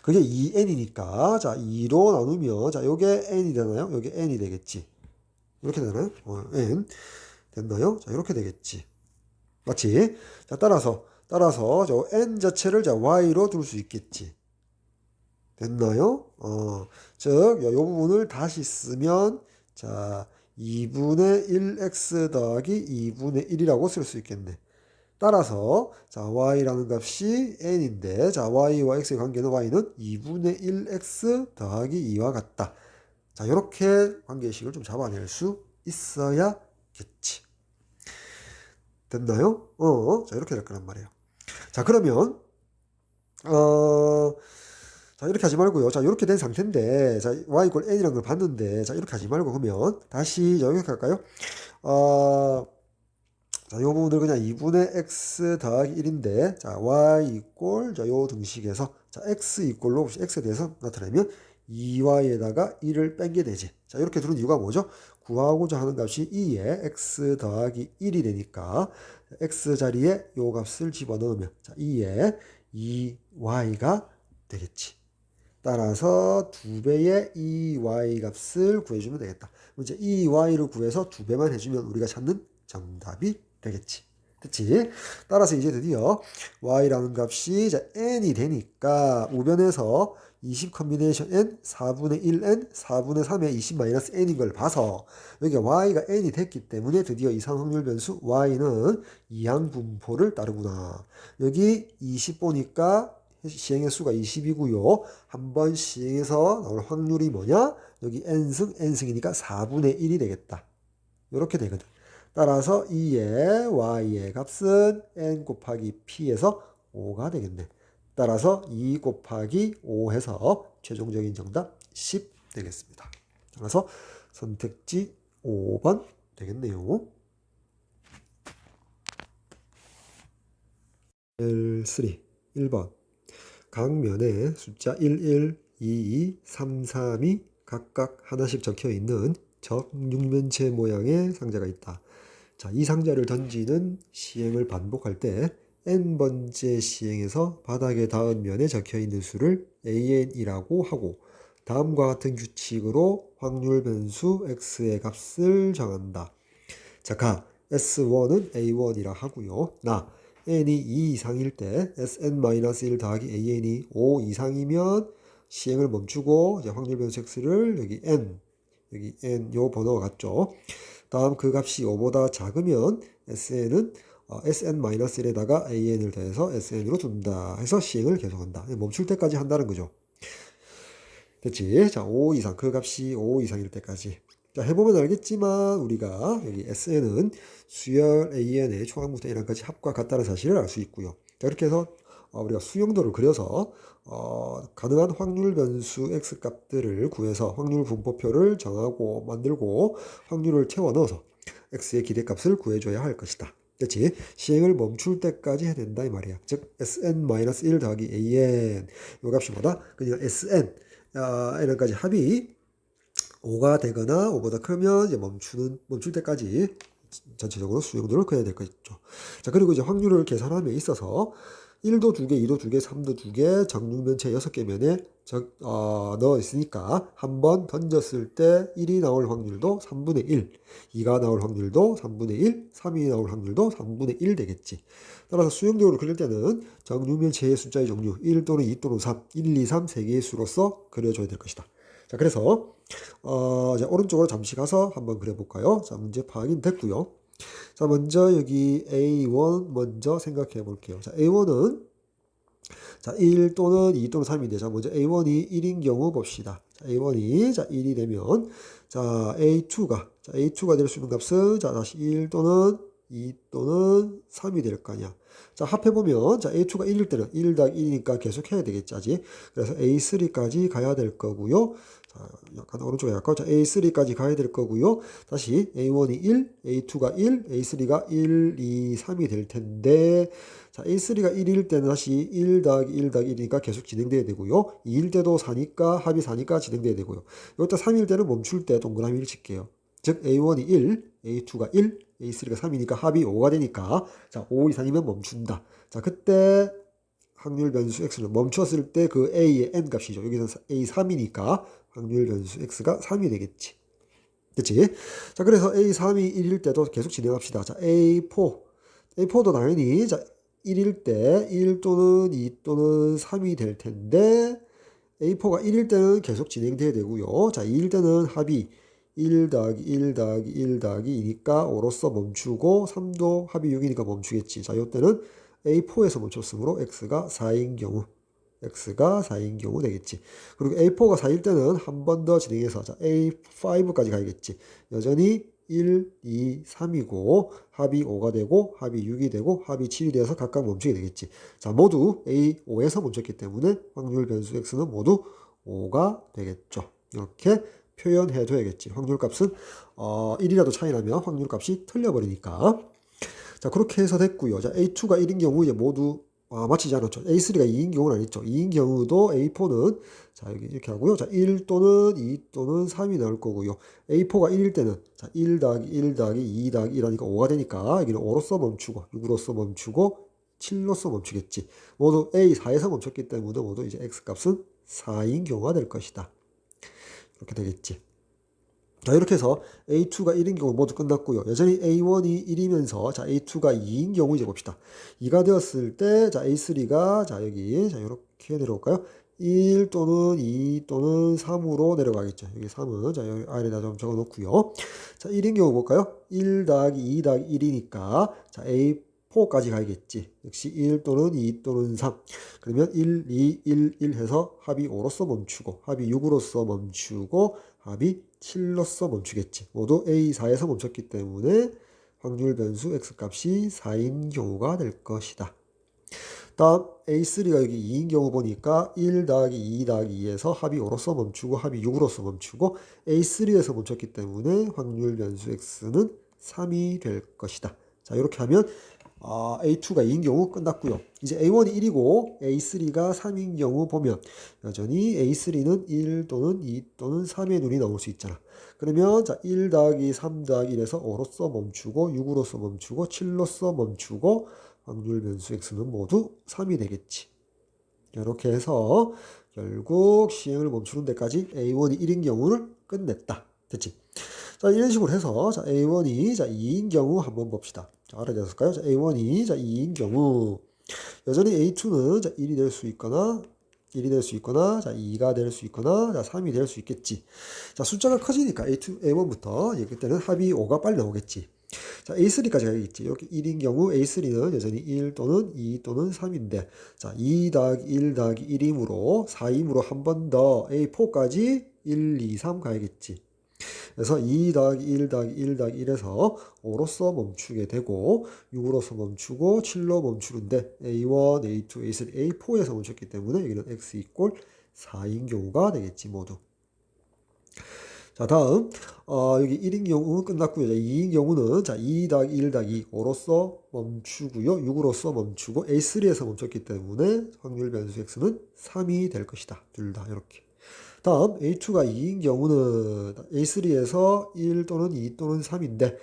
그게 2n이니까 자, 2로 나누면 자, 요게 n이 되나요? 요게 n이 되겠지. 이렇게 되나요? n 됐나요? 자, 이렇게 되겠지. 맞지? 자, 따라서 저 n 자체를 자, y로 둘 수 있겠지. 됐나요? 즉, 요 부분을 다시 쓰면 자, 2분의 1x 더하기 2분의 1이라고 쓸 수 있겠네. 따라서 자, y라는 값이 n인데 자, y와 x의 관계는 y는 2분의 1x 더하기 2와 같다. 자, 이렇게 관계식을 좀 잡아낼 수 있어야겠지. 됐나요? 자, 이렇게 될 거란 말이에요. 자, 그러면 자, 이렇게 하지 말고요. 자, 이렇게 된 상태인데, 자, y 이퀄 n이라는 걸 봤는데, 자, 이렇게 하지 말고 그러면 다시 여기 할까요? 자, 요 부분을 그냥 2분의 x 더하기 1인데, 자, y 이꼴, 자, 요 등식에서, 자, x 이꼴로, x에 대해서 나타내면 2y에다가 1을 뺀게 되지. 자, 이렇게 두는 이유가 뭐죠? 구하고자 하는 값이 2에 x 더하기 1이 되니까, x 자리에 요 값을 집어넣으면, 자, 2에 2y가 되겠지. 따라서 2배의 2y 값을 구해주면 되겠다. 이제 2y를 구해서 2배만 해주면 우리가 찾는 정답이 되겠지. 됐지? 따라서 이제 드디어 y라는 값이 이제 n이 되니까 우변에서 20 컨비네이션 n, 4분의 1n, 4분의 3의 20-n인 걸 봐서 여기 y가 n이 됐기 때문에 드디어 이상 확률 변수 y는 이항분포를 따르구나. 여기 20 보니까 시행의 수가 20이고요. 한번 시행해서 나올 확률이 뭐냐? 여기 n승이니까 4분의 1이 되겠다. 이렇게 되거든. 따라서 2의 y의 값은 n 곱하기 p에서 5가 되겠네. 따라서 2 곱하기 5 해서 최종적인 정답 10 되겠습니다. 따라서 선택지 5번 되겠네요. L3 1번 각 면에 숫자 11, 22, 33이 각각 하나씩 적혀 있는 정육면체 모양의 상자가 있다. 자, 이 상자를 던지는 시행을 반복할 때 n번째 시행에서 바닥에 닿은 면에 적혀 있는 수를 an이라고 하고 다음과 같은 규칙으로 확률 변수 x의 값을 정한다. 자, 가 S1은 A1이라 하고요. 나 n이 2 이상일 때 Sn-1 더하기 an이 5 이상이면 시행을 멈추고 이제 확률 변수 x를 여기 n 요 번호가 같죠. 다음 그 값이 5보다 작으면 sn은 Sn-1에다가 an을 더해서 sn으로 둔다 해서 시행을 계속한다. 멈출 때까지 한다는 거죠. 됐지? 자, 5 이상, 그 값이 5 이상일 때까지. 자, 해보면 알겠지만 우리가 여기 sn은 수열 an의 초항부터 n까지 합과 같다는 사실을 알 수 있고요. 자, 이렇게 해서 우리가 수용도를 그려서 가능한 확률 변수 x 값들을 구해서 확률 분포표를 정하고 만들고 확률을 채워 넣어서 x의 기대값을 구해줘야 할 것이다. 그렇지? 시행을 멈출 때까지 해야 된다 이 말이야. 즉 Sn-1 더하기 an 이 값이 뭐다? 그러니까 Sn n까지 합이 5가 되거나 5보다 크면 이제 멈출 때까지 전체적으로 수용도를 그려야 될 거죠. 자, 그리고 이제 확률을 계산함에 있어서 1도 2개, 2도 2개, 3도 2개, 정육면체 6개면에 넣어 있으니까 한 번 던졌을 때 1이 나올 확률도 3분의 1, 2가 나올 확률도 3분의 1, 3이 나올 확률도 3분의 1 되겠지. 따라서 수용도를 그릴 때는 정육면체의 숫자의 종류 1 또는 2 또는 3, 1, 2, 3 세 개의 수로서 그려줘야 될 것이다. 자, 그래서 이제 오른쪽으로 잠시 가서 한번 그려볼까요? 자, 문제 파악이 됐고요. 자, 먼저 여기 A1 먼저 생각해 볼게요. 자, A1은 자, 1 또는 2 또는 3인데, 자, 먼저 A1이 1인 경우 봅시다. 자, A1이 자, 1이 되면, 자, A2가 될 수 있는 값은, 자, 다시 1 또는 2 또는 3이 될 거 아니야. 자, 합해보면, 자, A2가 1일 때는 1 더하기 1이니까 계속 해야 되겠지, 아직. 그래서 A3까지 가야 될 거고요. 자, 약간 오른쪽에 약간, 자, A3까지 가야 될 거고요. 다시 A1이 1, A2가 1, A3가 1, 2, 3이 될 텐데, 자, A3가 1일 때는 다시 1 더하기 1 더하기 1이니까 계속 진행돼야 되고요. 2일 때도 4니까 합이 4니까 진행돼야 되고요. 여기다 3일 때는 멈출 때 동그라미를 칠게요. 즉 A1이 1, A2가 1, A3가 3이니까 합이 5가 되니까 자, 5 이상이면 멈춘다. 자, 그때 확률 변수 x는 멈췄을 때 그 a의 n 값이죠. 여기서 a3이니까 확률 변수 x가 3이 되겠지. 그치? 자, 그래서 a3이 1일 때도 계속 진행합시다. 자, a4도 당연히 자, 1일 때 1 또는 2 또는 3이 될 텐데 A4가 1일 때는 계속 진행돼야 되고요. 자, 2일 때는 합이 1 더하기 1 더하기 1 더하기 2니까 5로서 멈추고 3도 합이 6이니까 멈추겠지. 자, 이때는 A4에서 멈췄으므로 X가 4인 경우 되겠지. 그리고 A4가 4일 때는 한 번 더 진행해서 자, A5까지 가야겠지. 여전히 1, 2, 3이고 합이 5가 되고 합이 6이 되고 합이 7이 돼서 각각 멈추게 되겠지. 자, 모두 A5에서 멈췄기 때문에 확률 변수 X는 모두 5가 되겠죠. 이렇게 표현해 둬야겠지. 확률값은 1이라도 차이 나면 확률값이 틀려버리니까. 자, 그렇게 해서 됐고요. 자, A2가 1인 경우 이제 모두 맞히지 않았죠. A3가 2인 경우는 아니죠. 2인 경우도 A4는 자, 여기 이렇게 하고요. 자, 1 또는 2 또는 3이 나올 거고요. A4가 1일 때는 자, 1 더하기 1 더하기 2 더하기 1 하니까 5가 되니까 여기는 5로서 멈추고 6으로서 멈추고 7로서 멈추겠지. 모두 A4에서 멈췄기 때문에 모두 이제 X값은 4인 경우가 될 것이다. 이렇게 되겠지. 자, 이렇게 해서 A2가 1인 경우 모두 끝났고요. 여전히 A1이 1이면서 자, A2가 2인 경우 이제 봅시다. 2가 되었을 때 자, A3가 자, 여기 자, 이렇게 내려올까요? 1 또는 2 또는 3으로 내려가겠죠. 여기 3은 자, 여기 아래에다 좀 적어 놓고요. 자, 1인 경우 볼까요? 1 더하기 2 더하기 1이니까 자, A4까지 가야겠지. 역시 1 또는 2 또는 3. 그러면 1, 2, 1, 1 해서 합이 5로서 멈추고 합이 6으로서 멈추고 합이 7로서 멈추겠지. 모두 A4에서 멈췄기 때문에 확률 변수 X값이 4인 경우가 될 것이다. 다음 A3가 여기 2인 경우 보니까 1 더하기 2 더하기 2에서 합이 5로서 멈추고 합이 6으로서 멈추고 A3에서 멈췄기 때문에 확률 변수 X는 3이 될 것이다. 자, 이렇게 하면 A2가 2인 경우 끝났고요. 이제 A1이 1이고 A3가 3인 경우 보면 여전히 A3는 1 또는 2 또는 3의 눈이 나올 수 있잖아. 그러면 자, 1 더하기 3 더하기 1에서 5로서 멈추고 6으로서 멈추고 7로서 멈추고 확률 변수 X는 모두 3이 되겠지. 이렇게 해서 결국 시행을 멈추는 데까지 A1이 1인 경우를 끝냈다. 됐지? 자, 이런 식으로 해서 자, A1이 자, 2인 경우 한번 봅시다. 자, 알아졌을까요? 자, A1이 자, 2인 경우 여전히 A2는 자, 1이 될 수 있거나 1이 될 수 있거나 자, 2가 될 수 있거나 자, 3이 될 수 있겠지. 자, 숫자가 커지니까 A1부터 그때는 합이 5가 빨리 나오겠지. 자, A3까지 가야겠지. 이렇게 1인 경우 A3는 여전히 1 또는 2 또는 3인데 자, 2 더하기 1 더하기 1이므로 4이므로 한 번 더 A4까지 1, 2, 3 가야겠지. 그래서 2 더하기 1 더하기 1 더하기 1에서 5로서 멈추게 되고 6으로서 멈추고 7로 멈추는데 A1, A2, A3, A4에서 멈췄기 때문에 여기는 X 이꼴 4인 경우가 되겠지 모두. 자, 다음 여기 1인 경우 끝났고요. 자, 2인 경우는 자, 2 더하기 1 더하기 2 5로서 멈추고요. 6으로서 멈추고 A3에서 멈췄기 때문에 확률 변수 X는 3이 될 것이다. 둘 다 이렇게. 다음 A2가 2인 경우는 A3에서 1 또는 2 또는 3인데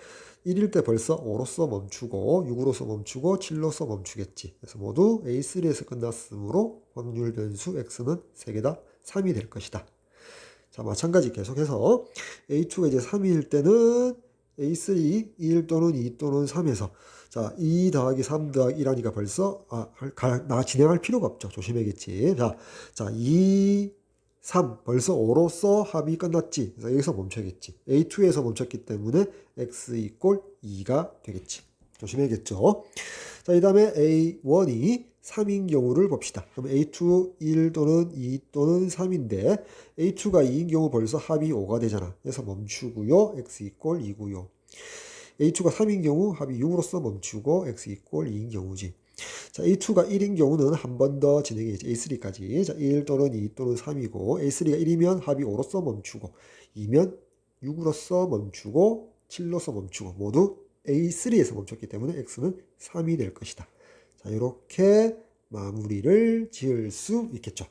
1일 때 벌써 5로서 멈추고 6으로서 멈추고 7로서 멈추겠지. 그래서 모두 A3에서 끝났으므로 확률 변수 X는 3개 다 3이 될 것이다. 자, 마찬가지 계속해서 A2가 이제 3일 때는 A3 1 또는 2 또는 3에서 자, 2 더하기 3 더하기 1 하니까 벌써 진행할 필요가 없죠. 조심해야겠지. 자, 2 3 벌써 5로서 합이 끝났지. 그래서 여기서 멈춰야겠지. A2에서 멈췄기 때문에 X 이꼴 2가 되겠지. 조심해야겠죠. 자, 이 다음에 A1이 3인 경우를 봅시다. 그럼 A2 1 또는 2 또는 3인데 A2가 2인 경우 벌써 합이 5가 되잖아. 그래서 멈추고요. X 이꼴 2고요. A2가 3인 경우 합이 6으로서 멈추고 X 이꼴 2인 경우지. 자, A2가 1인 경우는 한 번 더 진행해야지. A3까지. 자, 1 또는 2 또는 3이고 A3가 1이면 합이 5로서 멈추고 2면 6으로서 멈추고 7로서 멈추고 모두 A3에서 멈췄기 때문에 X는 3이 될 것이다. 자, 이렇게 마무리를 지을 수 있겠죠.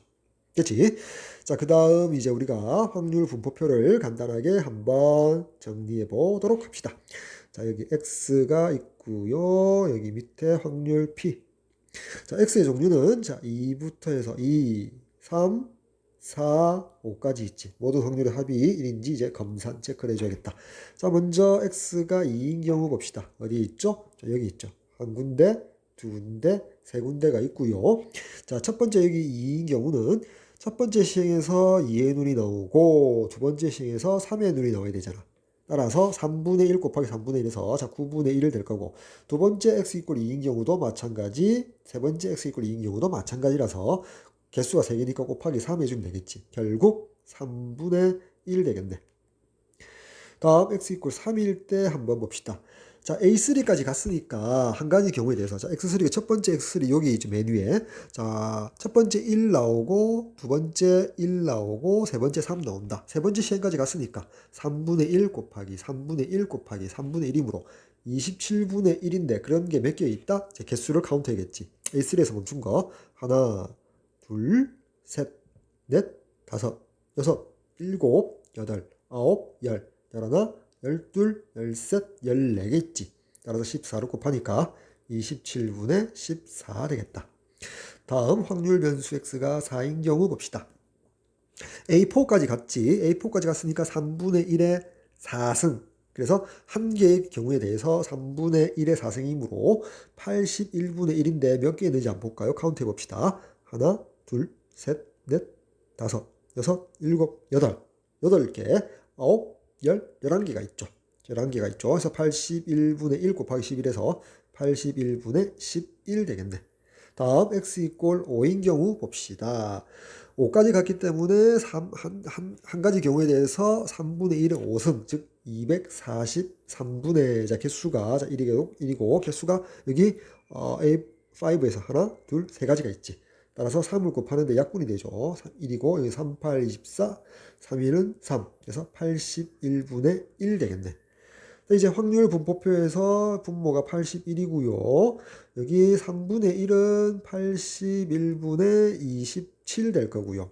그치? 자, 그 다음 이제 우리가 확률 분포표를 간단하게 한번 정리해 보도록 합시다. 자, 여기 X가 있고요. 여기 밑에 확률 P. 자, X의 종류는 자, 2부터 해서 2, 3, 4, 5까지 있지. 모든 확률의 합이 1인지 이제 검산 체크를 해줘야겠다. 자, 먼저 X가 2인 경우 봅시다. 어디 있죠? 자, 여기 있죠. 한 군데, 두 군데, 세 군데가 있고요. 자, 첫 번째 여기 2인 경우는 첫 번째 시행에서 2의 눈이 나오고 두 번째 시행에서 3의 눈이 나와야 되잖아. 따라서 3분의 1 곱하기 3분의 1에서 자 9분의 1을 될 거고 두 번째 x 이꼴 2인 경우도 마찬가지 세 번째 x 이꼴 2인 경우도 마찬가지라서 개수가 3개니까 곱하기 3 해주면 되겠지. 결국 3분의 1 되겠네. 다음 x 이꼴 3일 때 한번 봅시다. 자, A3까지 갔으니까 한 가지 경우에 대해서 자, X3가 첫 번째 X3 여기 있죠. 맨 위에. 자, 첫 번째 1 나오고 두 번째 1 나오고 세 번째 3 나온다. 세 번째 시행까지 갔으니까 3분의 1 곱하기 3분의 1 곱하기 3분의 1이므로 27분의 1인데 그런 게 몇 개 있다? 자, 개수를 카운트해야겠지. A3에서 멈춘 거 하나, 둘, 셋, 넷, 다섯, 여섯, 일곱, 여덟, 아홉, 열, 열하나, 12, 13, 14개 있지. 따라서 14를 곱하니까 27분의 14 되겠다. 다음 확률 변수 x가 4인 경우 봅시다. A4까지 갔지. A4까지 갔으니까 3분의 1의 4승. 그래서 한 개의 경우에 대해서 3분의 1의 4승이므로 81분의 1인데 몇 개 있는지 한번 볼까요? 카운트 해봅시다. 하나, 둘, 셋, 넷, 다섯, 여섯, 일곱, 여덟. 8개, 아홉, 11개가 있죠. 11개가 있죠. 그래서 81분의 1 곱하기 11에서 81분의 11 되겠네. 다음 x 이꼴 5인 경우 봅시다. 5까지 갔기 때문에 한 가지 경우에 대해서 3분의 1의 5승, 즉 243분의 자, 개수가 자, 1이고 개수가 여기 A5에서 하나, 둘, 세 가지가 있지. 따라서 3을 곱하는데 약분이 되죠. 1이고 여기 3, 8, 24, 3일은 3. 그래서 81분의 1 되겠네. 이제 확률 분포표에서 분모가 81이고요. 여기 3분의 1은 81분의 27 될 거고요.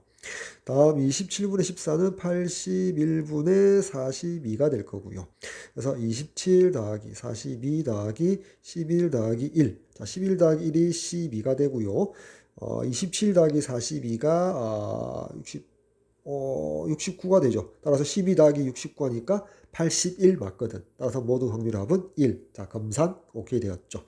다음 27분의 14는 81분의 42가 될 거고요. 그래서 27 더하기 42 더하기 11 더하기 1. 자, 11 더하기 1이 12가 되고요. 27 더하기 42가 69가 되죠. 따라서 12 더하기 69 하니까 81 맞거든. 따라서 모든 확률합은 1. 자, 검산 오케이 되었죠.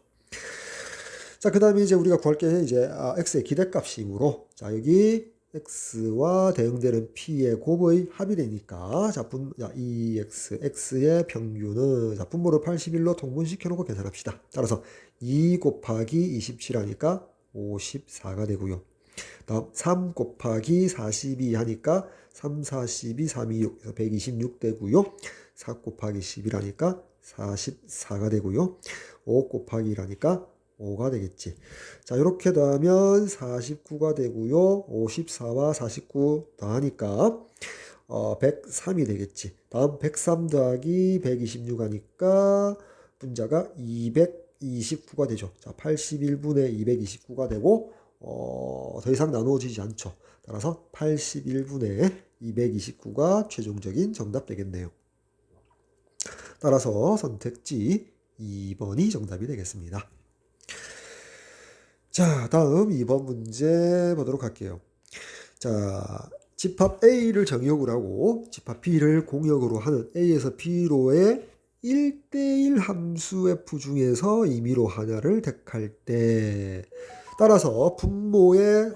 자, 그 다음에 이제 우리가 구할 게 이제 x의 기대값이므로 자, 여기 x와 대응되는 p의 곱의 합이 되니까 자, 2x, x의 평균은 자, 분모를 81로 통분시켜 놓고 계산합시다. 따라서 2 곱하기 27 하니까 54가 되고요. 다음 3 곱하기 42 하니까 3, 42, 3, 2, 6 그래서 126 되고요. 4 곱하기 11 하니까 44가 되고요. 5 곱하기 1 하니까 5가 되겠지. 자, 이렇게 더하면 49가 되고요. 54와 49 더하니까 103이 되겠지. 다음 103 더하기 126 하니까 분자가 229가 되죠. 자, 81분의 229가 되고 더 이상 나누어지지 않죠. 따라서 81분의 229가 최종적인 정답 되겠네요. 따라서 선택지 2번이 정답이 되겠습니다. 자, 다음 2번 문제 보도록 할게요. 자, 집합 A를 정의역으로 하고 집합 B를 공역으로 하는 A에서 B로의 1대1 함수 F 중에서 임의로 하나를 택할 때 따라서 분모의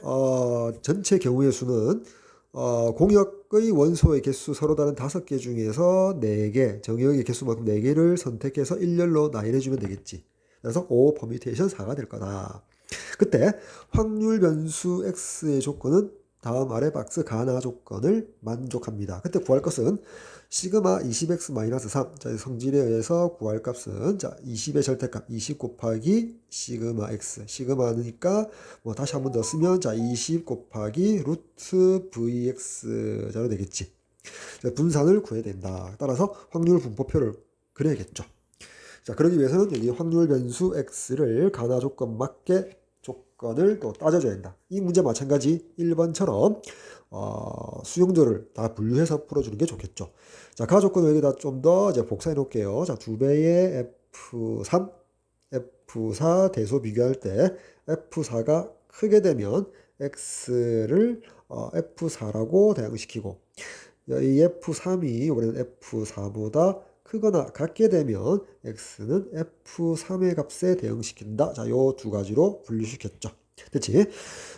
전체 경우의 수는 공역의 원소의 개수 서로 다른 5개 중에서 4개, 정역의 개수만큼 4개를 선택해서 일렬로 나열해주면 되겠지. 그래서 O 퍼뮤테이션 4가 될 거다. 그때 확률 변수 x의 조건은 다음 아래 박스 가나 조건을 만족합니다. 그때 구할 것은 시그마 20x-3 자, 성질에 의해서 구할 값은 자 20의 절대값 20 곱하기 시그마 x 시그마니까 뭐 다시 한 번 더 쓰면 자 20 곱하기 루트 vx자로 되겠지. 분산을 구해야 된다. 따라서 확률 분포표를 그려야겠죠. 자, 그러기 위해서는 여기 확률 변수 x를 가나 조건 맞게 조건을 또 따져줘야 된다. 이 문제 마찬가지 1번처럼 수용조를 다 분류해서 풀어주는 게 좋겠죠. 자, 가 조건을 여기다 좀 더 이제 복사해 놓을게요. 자, 2배의 F3, F4 대소 비교할 때 F4가 크게 되면 X를 F4라고 대응시키고 이 F3이 이번에는 F4보다 크거나 같게 되면 x는 f3의 값에 대응시킨다. 자, 요 두 가지로 분류시켰죠. 됐지?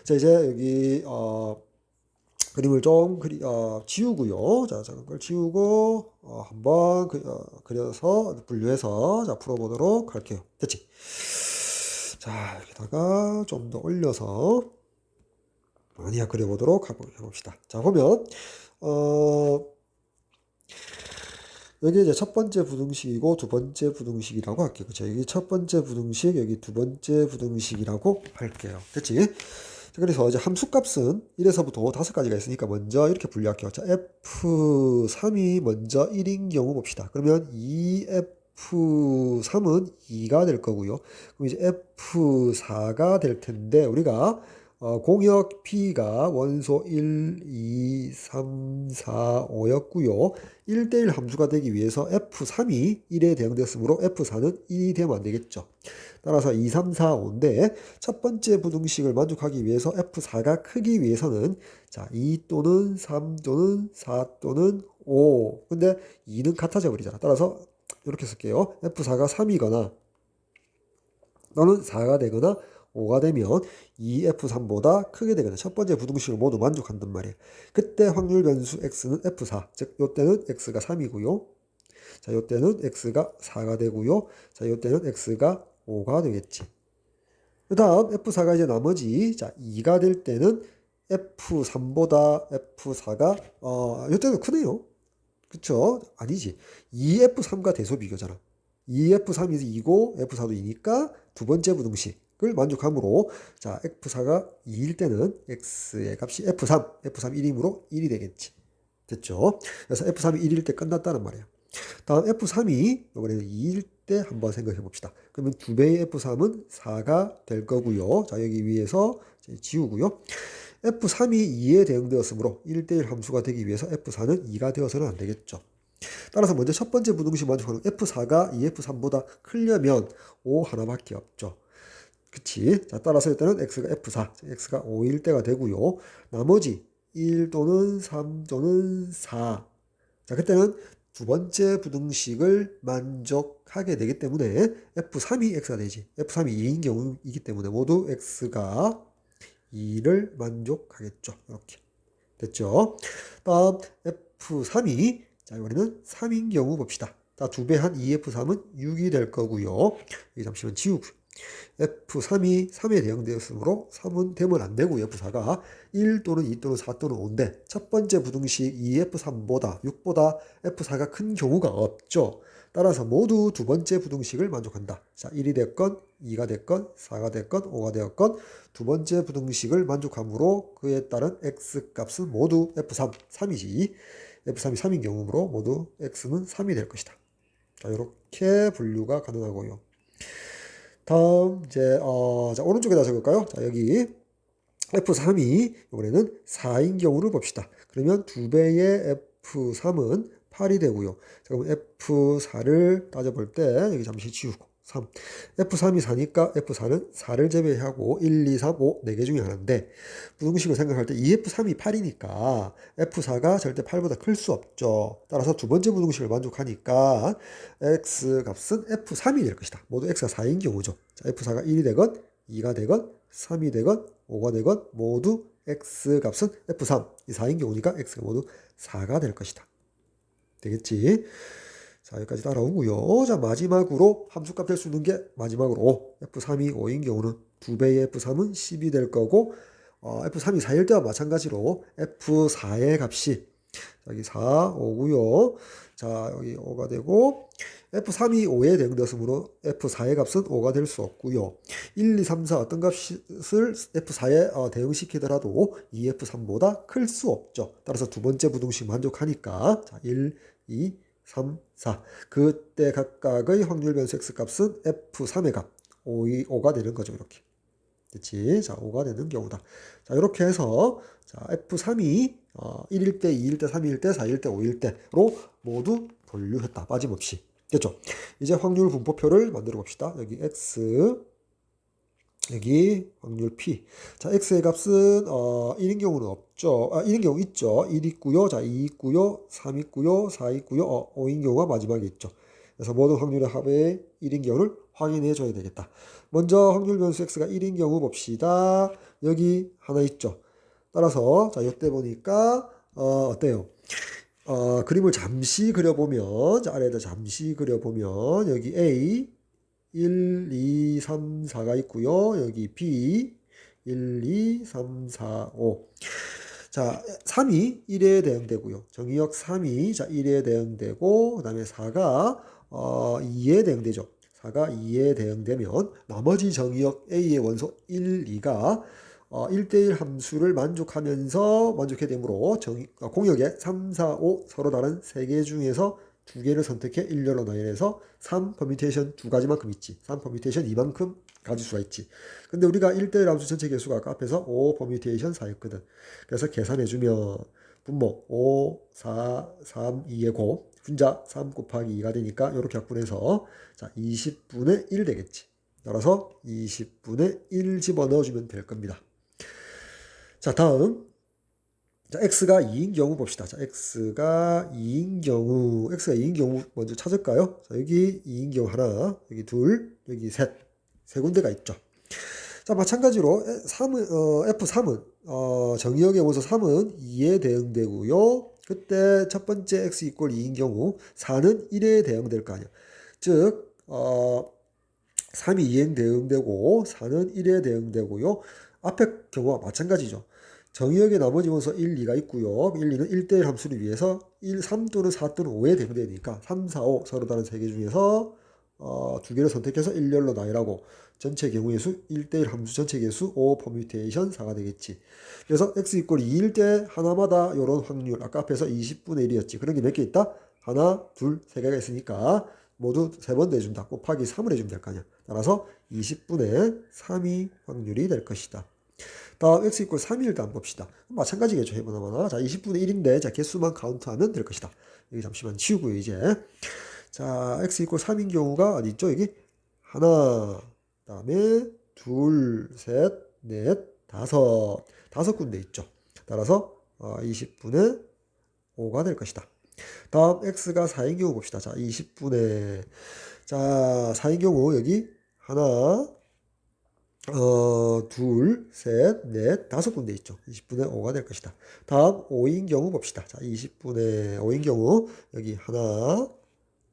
자, 이제 여기 그림을 좀 지우고요. 자, 작은 걸 지우고 한번 그려서 분류해서 자 풀어보도록 할게요. 됐지? 자, 여기다가 좀 더 올려서 많이 그려보도록 해봅시다. 자, 보면 여기 이제 첫 번째 부등식이고 두 번째 부등식이라고 할게요. 그쵸? 여기 첫 번째 부등식, 여기 두 번째 부등식이라고 할게요. 됐지? 자, 그래서 이제 함수값은 1에서부터 5가지가 있으니까 먼저 이렇게 분류할게요. 자, F3이 먼저 1인 경우 봅시다. 그러면 이 F3은 2가 될 거고요. 그럼 이제 F4가 될 텐데, 우리가 공역 P가 원소 1, 2, 3, 4, 5였고요. 1대1 함수가 되기 위해서 F3이 1에 대응됐으므로 F4는 1이 되면 안 되겠죠. 따라서 2, 3, 4, 5인데 첫 번째 부등식을 만족하기 위해서 F4가 크기 위해서는 자, 2 또는 3 또는 4 또는 5. 근데 2는 같아져 버리잖아. 따라서 이렇게 쓸게요. F4가 3이거나 또는 4가 되거나 5가 되면 2F3보다 크게 되거나 첫 번째 부등식을 모두 만족한단 말이에요. 그때 확률 변수 x는 F4, 즉 요때는 x가 3이고요. 자, 요때는 x가 4가 되고요. 자, 요때는 x가 5가 되겠지. 그 다음 F4가 이제 나머지 자 2가 될 때는 F3보다 F4가 요때는 크네요. 그쵸? 아니지. 2F3과 대소 비교잖아. 2F3이 2고 F4도 2니까 두 번째 부등식을 만족하므로 자 F4가 2일 때는 X의 값이 F3, F3 1이므로 1이 되겠지. 됐죠? 그래서 F3이 1일 때 끝났다는 말이야. 다음 F3이 이번에는 2일 때 한번 생각해 봅시다. 그러면 2배의 F3은 4가 될 거고요. 자, 여기 위에서 지우고요. F3이 2에 대응되었으므로 1대1 함수가 되기 위해서 F4는 2가 되어서는 안 되겠죠. 따라서 먼저 첫 번째 부등식 만족하는 F4가 2F3보다 크려면 5 하나밖에 없죠. 그치? 자, 따라서 일단은 X가 F4, X가 5일 때가 되고요. 나머지 1 또는 3 또는 4. 자, 그때는 두 번째 부등식을 만족하게 되기 때문에 F3이 X가 되지. F3이 2인 경우이기 때문에 모두 X가 2를 만족하겠죠. 이렇게. 됐죠? 다음 F3이 자, 이번에는 3인 경우 봅시다. 자, 2배 한 2F3은 6이 될 거고요. 여기 잠시만 지우고. F3이 3에 대응되었으므로 3은 되면 안 되고 F4가 1 또는 2 또는 4 또는 5인데 첫 번째 부등식 2F3보다 6보다 F4가 큰 경우가 없죠. 따라서 모두 두 번째 부등식을 만족한다. 자, 1이 됐건 2가 됐건 4가 됐건 5가 되었건 두 번째 부등식을 만족하므로 그에 따른 X값은 모두 F3, 3이지. F3이 3인 경우로 모두 X는 3이 될 것이다. 자, 이렇게 분류가 가능하고요. 다음 이제 자, 오른쪽에다 적을까요? 자, 여기 F3이 이번에는 4인 경우를 봅시다. 그러면 2배의 F3은 8이 되고요. 자, 그럼 F4를 따져볼 때 여기 잠시 지우고 3. F3이 4니까 F4는 4를 제외하고 1, 2, 3, 5, 4개 중에 하나인데 부등식을 생각할 때 2F3이 8이니까 F4가 절대 8보다 클 수 없죠. 따라서 두 번째 부등식을 만족하니까 X 값은 F3이 될 것이다. 모두 X가 4인 경우죠. 자, F4가 1이 되건 2가 되건 3이 되건 5가 되건 모두 X 값은 F3. 이 4인 경우니까 X가 모두 4가 될 것이다. 되겠지? 자, 여기까지 따라오고요. 자, 마지막으로 함수값 될 수 있는 게 마지막으로 5. F3이 5인 경우는 2배의 F3은 10이 될 거고 F3이 4일 때와 마찬가지로 F4의 값이 여기 4, 5고요. 자, 여기 5가 되고 F3이 5에 대응되었으므로 F4의 값은 5가 될 수 없고요. 1, 2, 3, 4 어떤 값을 F4에 대응시키더라도 2F3보다 클 수 없죠. 따라서 두 번째 부등식 만족하니까 자, 1, 2, 3, 4 그때 각각의 확률 변수 X 값은 F3의 값 5가 되는 거죠. 이렇게. 됐지? 자, 5가 되는 경우다. 자, 이렇게 해서 자, F3이 1일 때, 2일 때, 3일 때, 4일 때, 5일 때로 모두 분류했다. 빠짐없이. 됐죠? 이제 확률 분포표를 만들어 봅시다. 여기 X, 여기 확률 P. 자, X의 값은 1인 경우는 없죠. 1인 경우 있죠. 1 있고요. 자, 2 있고요. 3 있고요. 4 있고요. 5인 경우가 마지막에 있죠. 그래서 모든 확률의 합의 1인 경우를 확인해 줘야 되겠다. 먼저 확률 변수 X가 1인 경우 봅시다. 여기 하나 있죠. 따라서 자, 이때 보니까 어때요? 그림을 잠시 그려보면 자, 아래에다 잠시 그려보면 여기 A 1, 2, 3, 4가 있고요. 여기 B 1, 2, 3, 4, 5. 자, 3이 1에 대응되고요. 정의역 3이 자 1에 대응되고 그다음에 4가 2에 대응되죠. 4가 2에 대응되면 나머지 정의역 A의 원소 1, 2가 1대1 함수를 만족해 되므로 공역에 3, 4, 5 서로 다른 3개 중에서 2개를 선택해 일렬로 나열해서 3 퍼뮤테이션 2가지만큼 있지. 3 퍼뮤테이션 2만큼 가질 수가 있지. 근데 우리가 1대1 함수 전체 개수가 아까 앞에서 5 퍼뮤테이션 4였거든. 그래서 계산해주면 분모 5, 4, 3, 2의 곱 분자 3 곱하기 2가 되니까 이렇게 약분해서 자 20분의 1 되겠지. 따라서 20분의 1 집어넣어주면 될 겁니다. 자, 다음 자, X가 2인 경우 봅시다. 자, X가 2인 경우 먼저 찾을까요? 자, 여기 2인 경우 하나, 여기 둘, 여기 셋. 세 군데가 있죠. 자, 마찬가지로 F3은 정의역의 원소 3은 2에 대응되고요. 그때 첫 번째 X 이퀄 2인 경우 4는 1에 대응될 거 아니야. 즉 3이 2에 대응되고 4는 1에 대응되고요. 앞에 경우와 마찬가지죠. 정의역의 나머지 원소 1, 2가 있고요. 1, 2는 1대1 함수를 위해서 1, 3 또는 4 또는 5에 대응되니까 3, 4, 5 서로 다른 3개 중에서 2개를 선택해서 일렬로 나열하고 전체 경우의 수 1대1 함수 전체 개수 5 퍼뮤테이션 4가 되겠지. 그래서 x 이퀄 2일 때 하나마다 이런 확률 아까 앞에서 20분의 1이었지. 그런 게 몇 개 있다? 하나, 둘, 세 개가 있으니까 모두 3번 내준다. 곱하기 3을 해주면 될 거 아니야. 따라서 20분의 3이 확률이 될 것이다. 다음 x 이퀄 3일 때 한번 봅시다. 마찬가지겠죠. 해보나마나. 자, 20분의 1인데 자 개수만 카운트하면 될 것이다. 여기 잠시만 치우고요. 이제 자 x 이퀄 3인 경우가 어디 있죠? 여기 하나, 그다음에 둘, 셋, 넷, 다섯 군데 있죠. 따라서 20분의 5가 될 것이다. 다음 x가 4인 경우 봅시다. 자 20분의 자 4인 경우 여기 하나 둘, 셋, 넷, 다섯 군데 있죠. 20분의 5가 될 것이다. 다음 5인 경우 봅시다. 자, 20분의 5인 경우 여기 하나,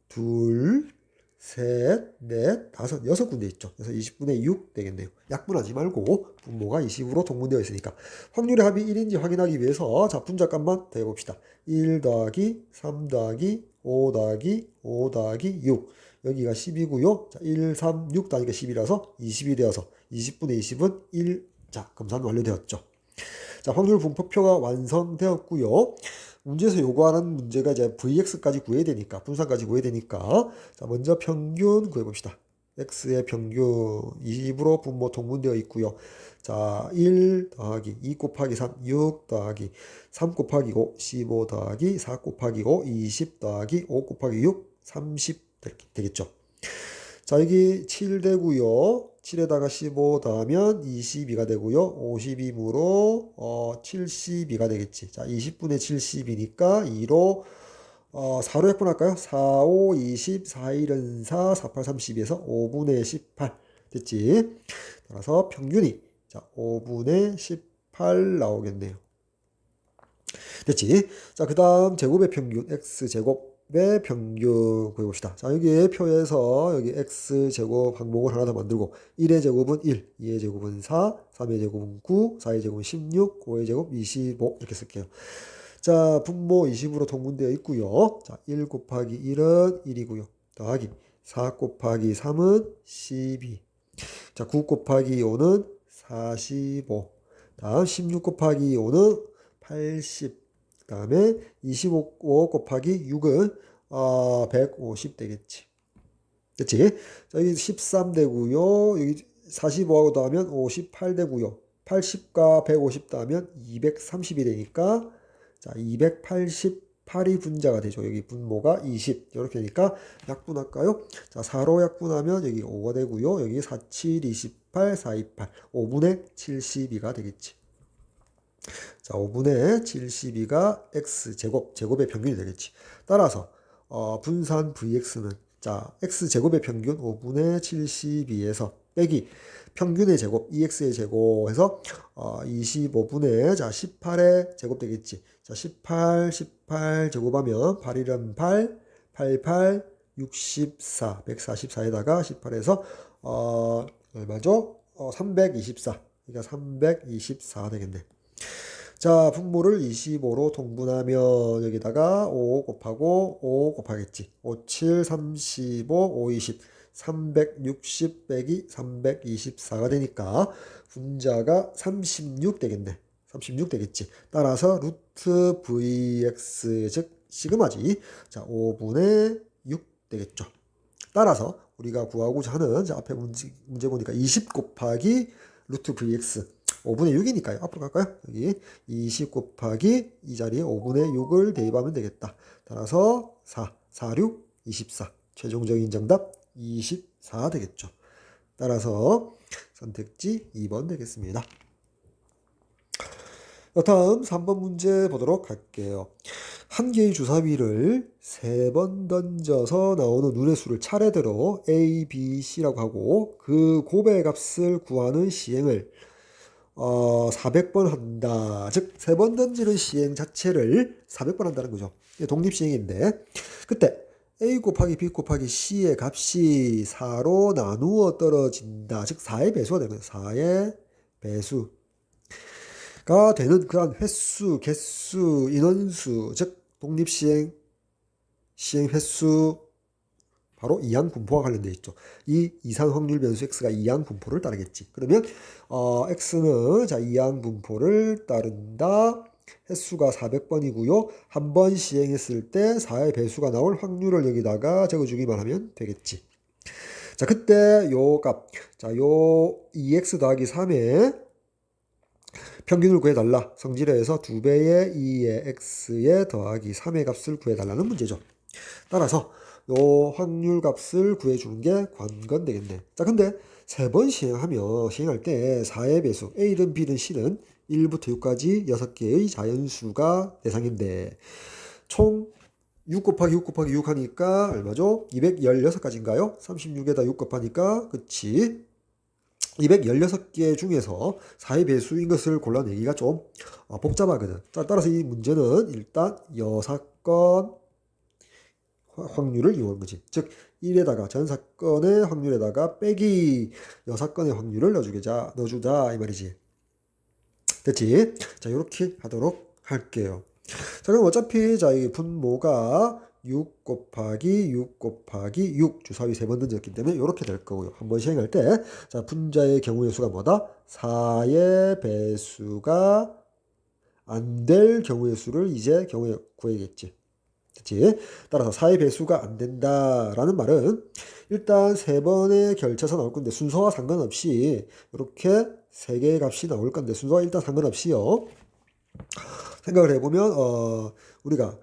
둘, 셋, 넷, 다섯, 여섯 군데 있죠. 그래서 20분의 6 되겠네요. 약분하지 말고 분모가 20으로 동분되어 있으니까 확률의 합이 1인지 확인하기 위해서 자, 분자값만 더해봅시다. 1 더하기 3 더하기 5 더하기 5 더하기 6 여기가 10이고요. 자, 1, 3, 6 더하니까 10이라서 20이 되어서 20분의 20은 1. 자, 검사는 완료되었죠. 자, 확률 분포표가 완성되었고요. 문제에서 요구하는 문제가 이제 VX까지 구해야 되니까, 분산까지 구해야 되니까. 자, 먼저 평균 구해봅시다. x의 평균 20으로 분모 통분되어 있고요. 자, 1 더하기 2 곱하기 3, 6 더하기 3 곱하기 5, 15 더하기 4 곱하기 5, 20 더하기 5 곱하기 6, 30 되겠죠. 자, 여기 7 되고요. 7에다가 15 더하면 22가 되고요. 52무로 72가 되겠지. 자, 20분의 70이니까 2로 4로 약분할까요? 4, 5, 20, 4, 1은 4, 4, 8, 32에서 5분의 18 됐지. 따라서 평균이 자 5분의 18 나오겠네요. 됐지. 자, 그 다음 제곱의 평균 x제곱의 평균 구해봅시다. 자, 여기 표에서 여기 x제곱 항목을 하나 더 만들고 1의 제곱은 1, 2의 제곱은 4, 3의 제곱은 9, 4의 제곱은 16, 5의 제곱 25 이렇게 쓸게요. 자, 분모 20으로 통분되어 있고요. 자, 1 곱하기 1은 1이고요. 더하기 4 곱하기 3은 12. 자, 9 곱하기 5는 45. 다음 16 곱하기 5는 80. 다음에 25 곱하기 6은 150 되겠지. 됐지? 자, 여기 13 되고요. 여기 45하고 더하면 58 되고요. 80과 150 더하면 230이 되니까 자, 288이 분자가 되죠. 여기 분모가 20. 이렇게 되니까 약분할까요? 자, 4로 약분하면 여기 5가 되고요. 여기 4, 7, 28, 4, 28. 5분의 72가 되겠지. 자, 5분의 72가 x제곱, 제곱의 평균이 되겠지. 따라서 분산 vx는 자, x제곱의 평균 5분의 72에서 빼기 평균의 제곱, 2x의 제곱해서 25분의 자 18의 제곱 되겠지. 자, 18 제곱하면 8일은 8, 88, 64, 144에다가 18에서 얼마죠? 324. 그러니까 324 되겠네. 자, 분모를 25로 통분하면 여기다가 5 곱하고 5 곱하겠지. 5, 7, 35, 5, 20, 360 빼기 324가 되니까 분자가 36 되겠네. 36 되겠지. 따라서 루트 vx 즉 시그마지. 자, 5분의 6 되겠죠. 따라서 우리가 구하고자 하는 자, 앞에 문제 보니까 20 곱하기 루트 vx 5분의 6이니까요. 앞으로 갈까요? 여기 20 곱하기 이 자리에 5분의 6을 대입하면 되겠다. 따라서 4, 4, 6, 24. 최종적인 정답 24 되겠죠. 따라서 선택지 2번 되겠습니다. 다음 3번 문제 보도록 할게요. 한 개의 주사위를 3번 던져서 나오는 눈의 수를 차례대로 A, B, C라고 하고 그 곱의 값을 구하는 시행을 400번 한다. 즉 3번 던지는 시행 자체를 400번 한다는 거죠. 독립시행인데 그때 A 곱하기 B 곱하기 C의 값이 4로 나누어 떨어진다. 즉 4의 배수가 되는 거예요. 4의 배수가 되는 그런 횟수, 개수, 인원수, 즉 독립시행, 시행 횟수 바로 이항 분포와 관련되어 있죠. 이 이상 확률 변수 x가 이항 분포를 따르겠지. 그러면 x는 자 이항 분포를 따른다. 횟수가 400번이고요. 한 번 시행했을 때 4의 배수가 나올 확률을 여기다가 적어주기만 하면 되겠지. 자, 그때 요 값, 자, 요 2x 더하기 3의 평균을 구해달라. 성질에서 2배의 2의 x의 더하기 3의 값을 구해달라는 문제죠. 따라서 요 확률 값을 구해주는 게 관건 되겠네. 자, 근데 3번 시행할 때 4의 배수 A든 B든 C든 1부터 6까지 6개의 자연수가 대상인데 총 6 곱하기 6 곱하기 6 하니까 얼마죠? 216가지인가요? 36에다 6 곱하니까 그치? 216개 중에서 4의 배수인 것을 골라내기가 좀 복잡하거든. 자, 따라서 이 문제는 일단 6사건 확률을 이용한 거지. 즉 1에다가 전 사건의 확률에다가 빼기 여사건의 확률을 넣어주자 이 말이지. 됐지? 자, 이렇게 하도록 할게요. 자, 그럼 어차피 자, 이 분모가 6 곱하기 6 곱하기 6 주사위 3번 던졌기 때문에 이렇게 될 거고요. 한번 시행할 때 자, 분자의 경우의 수가 뭐다? 4의 배수가 안 될 경우의 수를 이제 경우에 구해야겠지. 됐지? 따라서 4의 배수가 안 된다라는 말은 일단 3번의 결차서 나올 건데 순서와 상관없이 이렇게 3개의 값이 나올 건데 순서와 일단 상관없이요. 생각을 해보면 우리가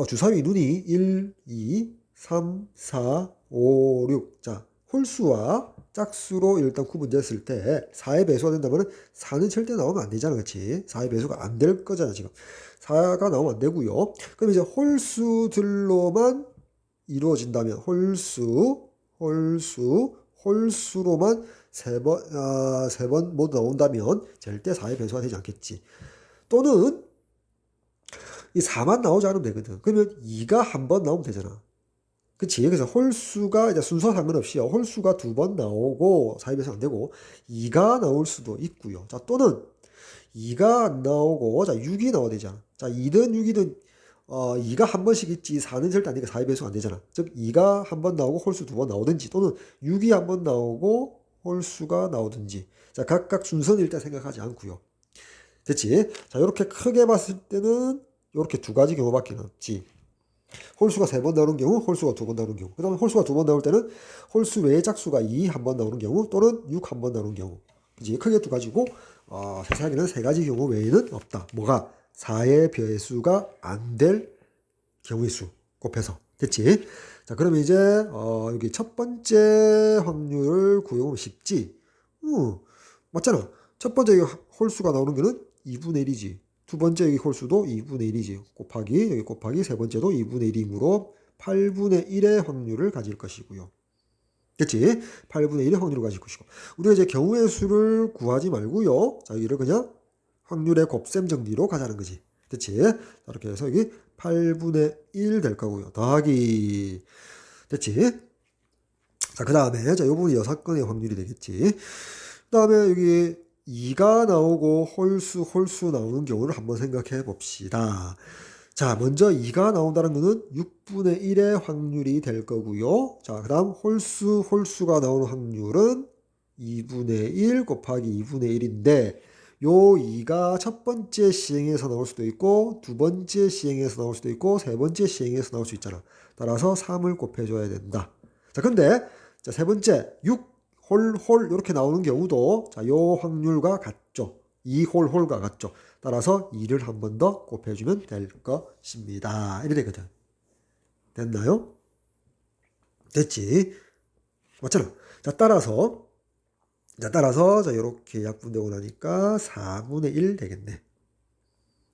주사위 눈이 1, 2, 3, 4, 5, 6. 자, 홀수와 짝수로 일단 구분됐을 때 4의 배수가 된다면 4는 절대 나오면 안 되잖아. 그렇지? 4의 배수가 안 될 거잖아, 지금. 4가 나오면 안 되고요. 그럼 이제 홀수들로만 이루어진다면 홀수로만 세 번 모두 나온다면 절대 4의 배수가 되지 않겠지. 또는 이 4만 나오지 않으면 되거든. 그러면 2가 한 번 나오면 되잖아. 그치? 그래서 홀수가 이제 순서 상관없이요. 홀수가 2번 나오고 4의 배수 안 되고 2가 나올 수도 있고요. 자, 또는 2가 안 나오고 자 6이 나와야 되잖아. 자, 2든 6이든 2가 한 번씩 있지 4는 절대 안 되니까 4의 배수가 안 되잖아. 즉 2가 한 번 나오고 홀수 2번 나오든지 또는 6이 한 번 나오고 홀수가 나오든지 자 각각 순서는 일단 생각하지 않고요. 됐지? 자 이렇게 크게 봤을 때는 이렇게 두 가지 경우밖에 없지. 홀수가 3번 나오는 경우, 홀수가 2번 나오는 경우. 그 다음에 홀수가 2번 나올 때는 홀수 외의 짝수가 2 한 번 나오는 경우 또는 6 한 번 나오는 경우. 그지? 크게 두 가지고 세상에는 3가지 경우 외에는 없다. 뭐가? 4의 배수가 안 될 경우의 수 곱해서. 됐지? 자 그러면 이제 여기 첫 번째 확률을 구해보면 쉽지? 맞잖아. 첫 번째 홀수가 나오는 거는 2분의 1이지. 두 번째 여기 홀수도 2분의 1이지. 여기 곱하기 세 번째도 2분의 1이므로 8분의 1의 확률을 가질 것이고요. 됐지? 8분의 1의 확률을 가질 것이고. 우리가 이제 경우의 수를 구하지 말고요. 자, 여기를 그냥 확률의 곱셈 정리로 가자는 거지. 됐지? 자, 이렇게 해서 여기 8분의 1 될 거고요. 더하기. 됐지? 자, 그 다음에, 자, 이 부분이 6건의 확률이 되겠지. 그 다음에 여기 2가 나오고 홀수 나오는 경우를 한번 생각해 봅시다. 자, 먼저 2가 나온다는 것은 6분의 1의 확률이 될 거고요. 자, 그 다음 홀수가 나오는 확률은 2분의 1 곱하기 2분의 1인데 요 2가 첫 번째 시행에서 나올 수도 있고 두 번째 시행에서 나올 수도 있고 세 번째 시행에서 나올 수 있잖아. 따라서 3을 곱해줘야 된다. 자, 근데 자, 세 번째 6 홀 이렇게 나오는 경우도 자, 요 확률과 같죠. 2홀과 같죠. 따라서 2를 한 번 더 곱해주면 될 것입니다. 이렇게 되거든. 됐나요? 됐지? 맞잖아. 자, 따라서 자, 이렇게 약분되고 나니까 4분의 1 되겠네.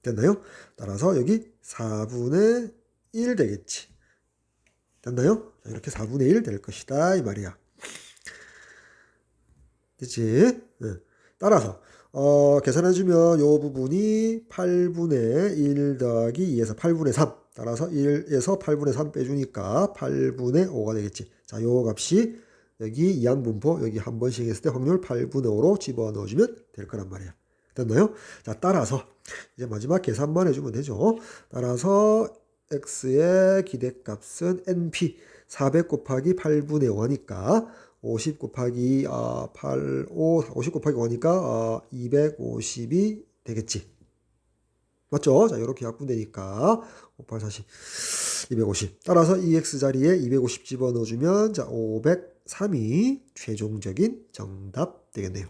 됐나요? 따라서 여기 4분의 1 되겠지. 됐나요? 자, 이렇게 4분의 1 될 것이다. 이 말이야. 됐지? 네. 따라서 계산해주면 요 부분이 8분의 1 더하기 2에서 8분의 3 따라서 1에서 8분의 3 빼주니까 8분의 5가 되겠지. 자, 요 값이 여기 이항분포 여기 한 번씩 했을 때 확률 8분의 5로 집어넣어주면 될 거란 말이야. 됐나요? 자, 따라서 이제 마지막 계산만 해주면 되죠. 따라서 x의 기대값은 np 400 곱하기 8분의 5하니까 50 곱하기 50 곱하기 5니까 250이 되겠지. 맞죠? 자, 이렇게 약분되니까 5, 8, 40, 250. 따라서 이 x 자리에 250 집어넣어주면 자, 503이 최종적인 정답 되겠네요.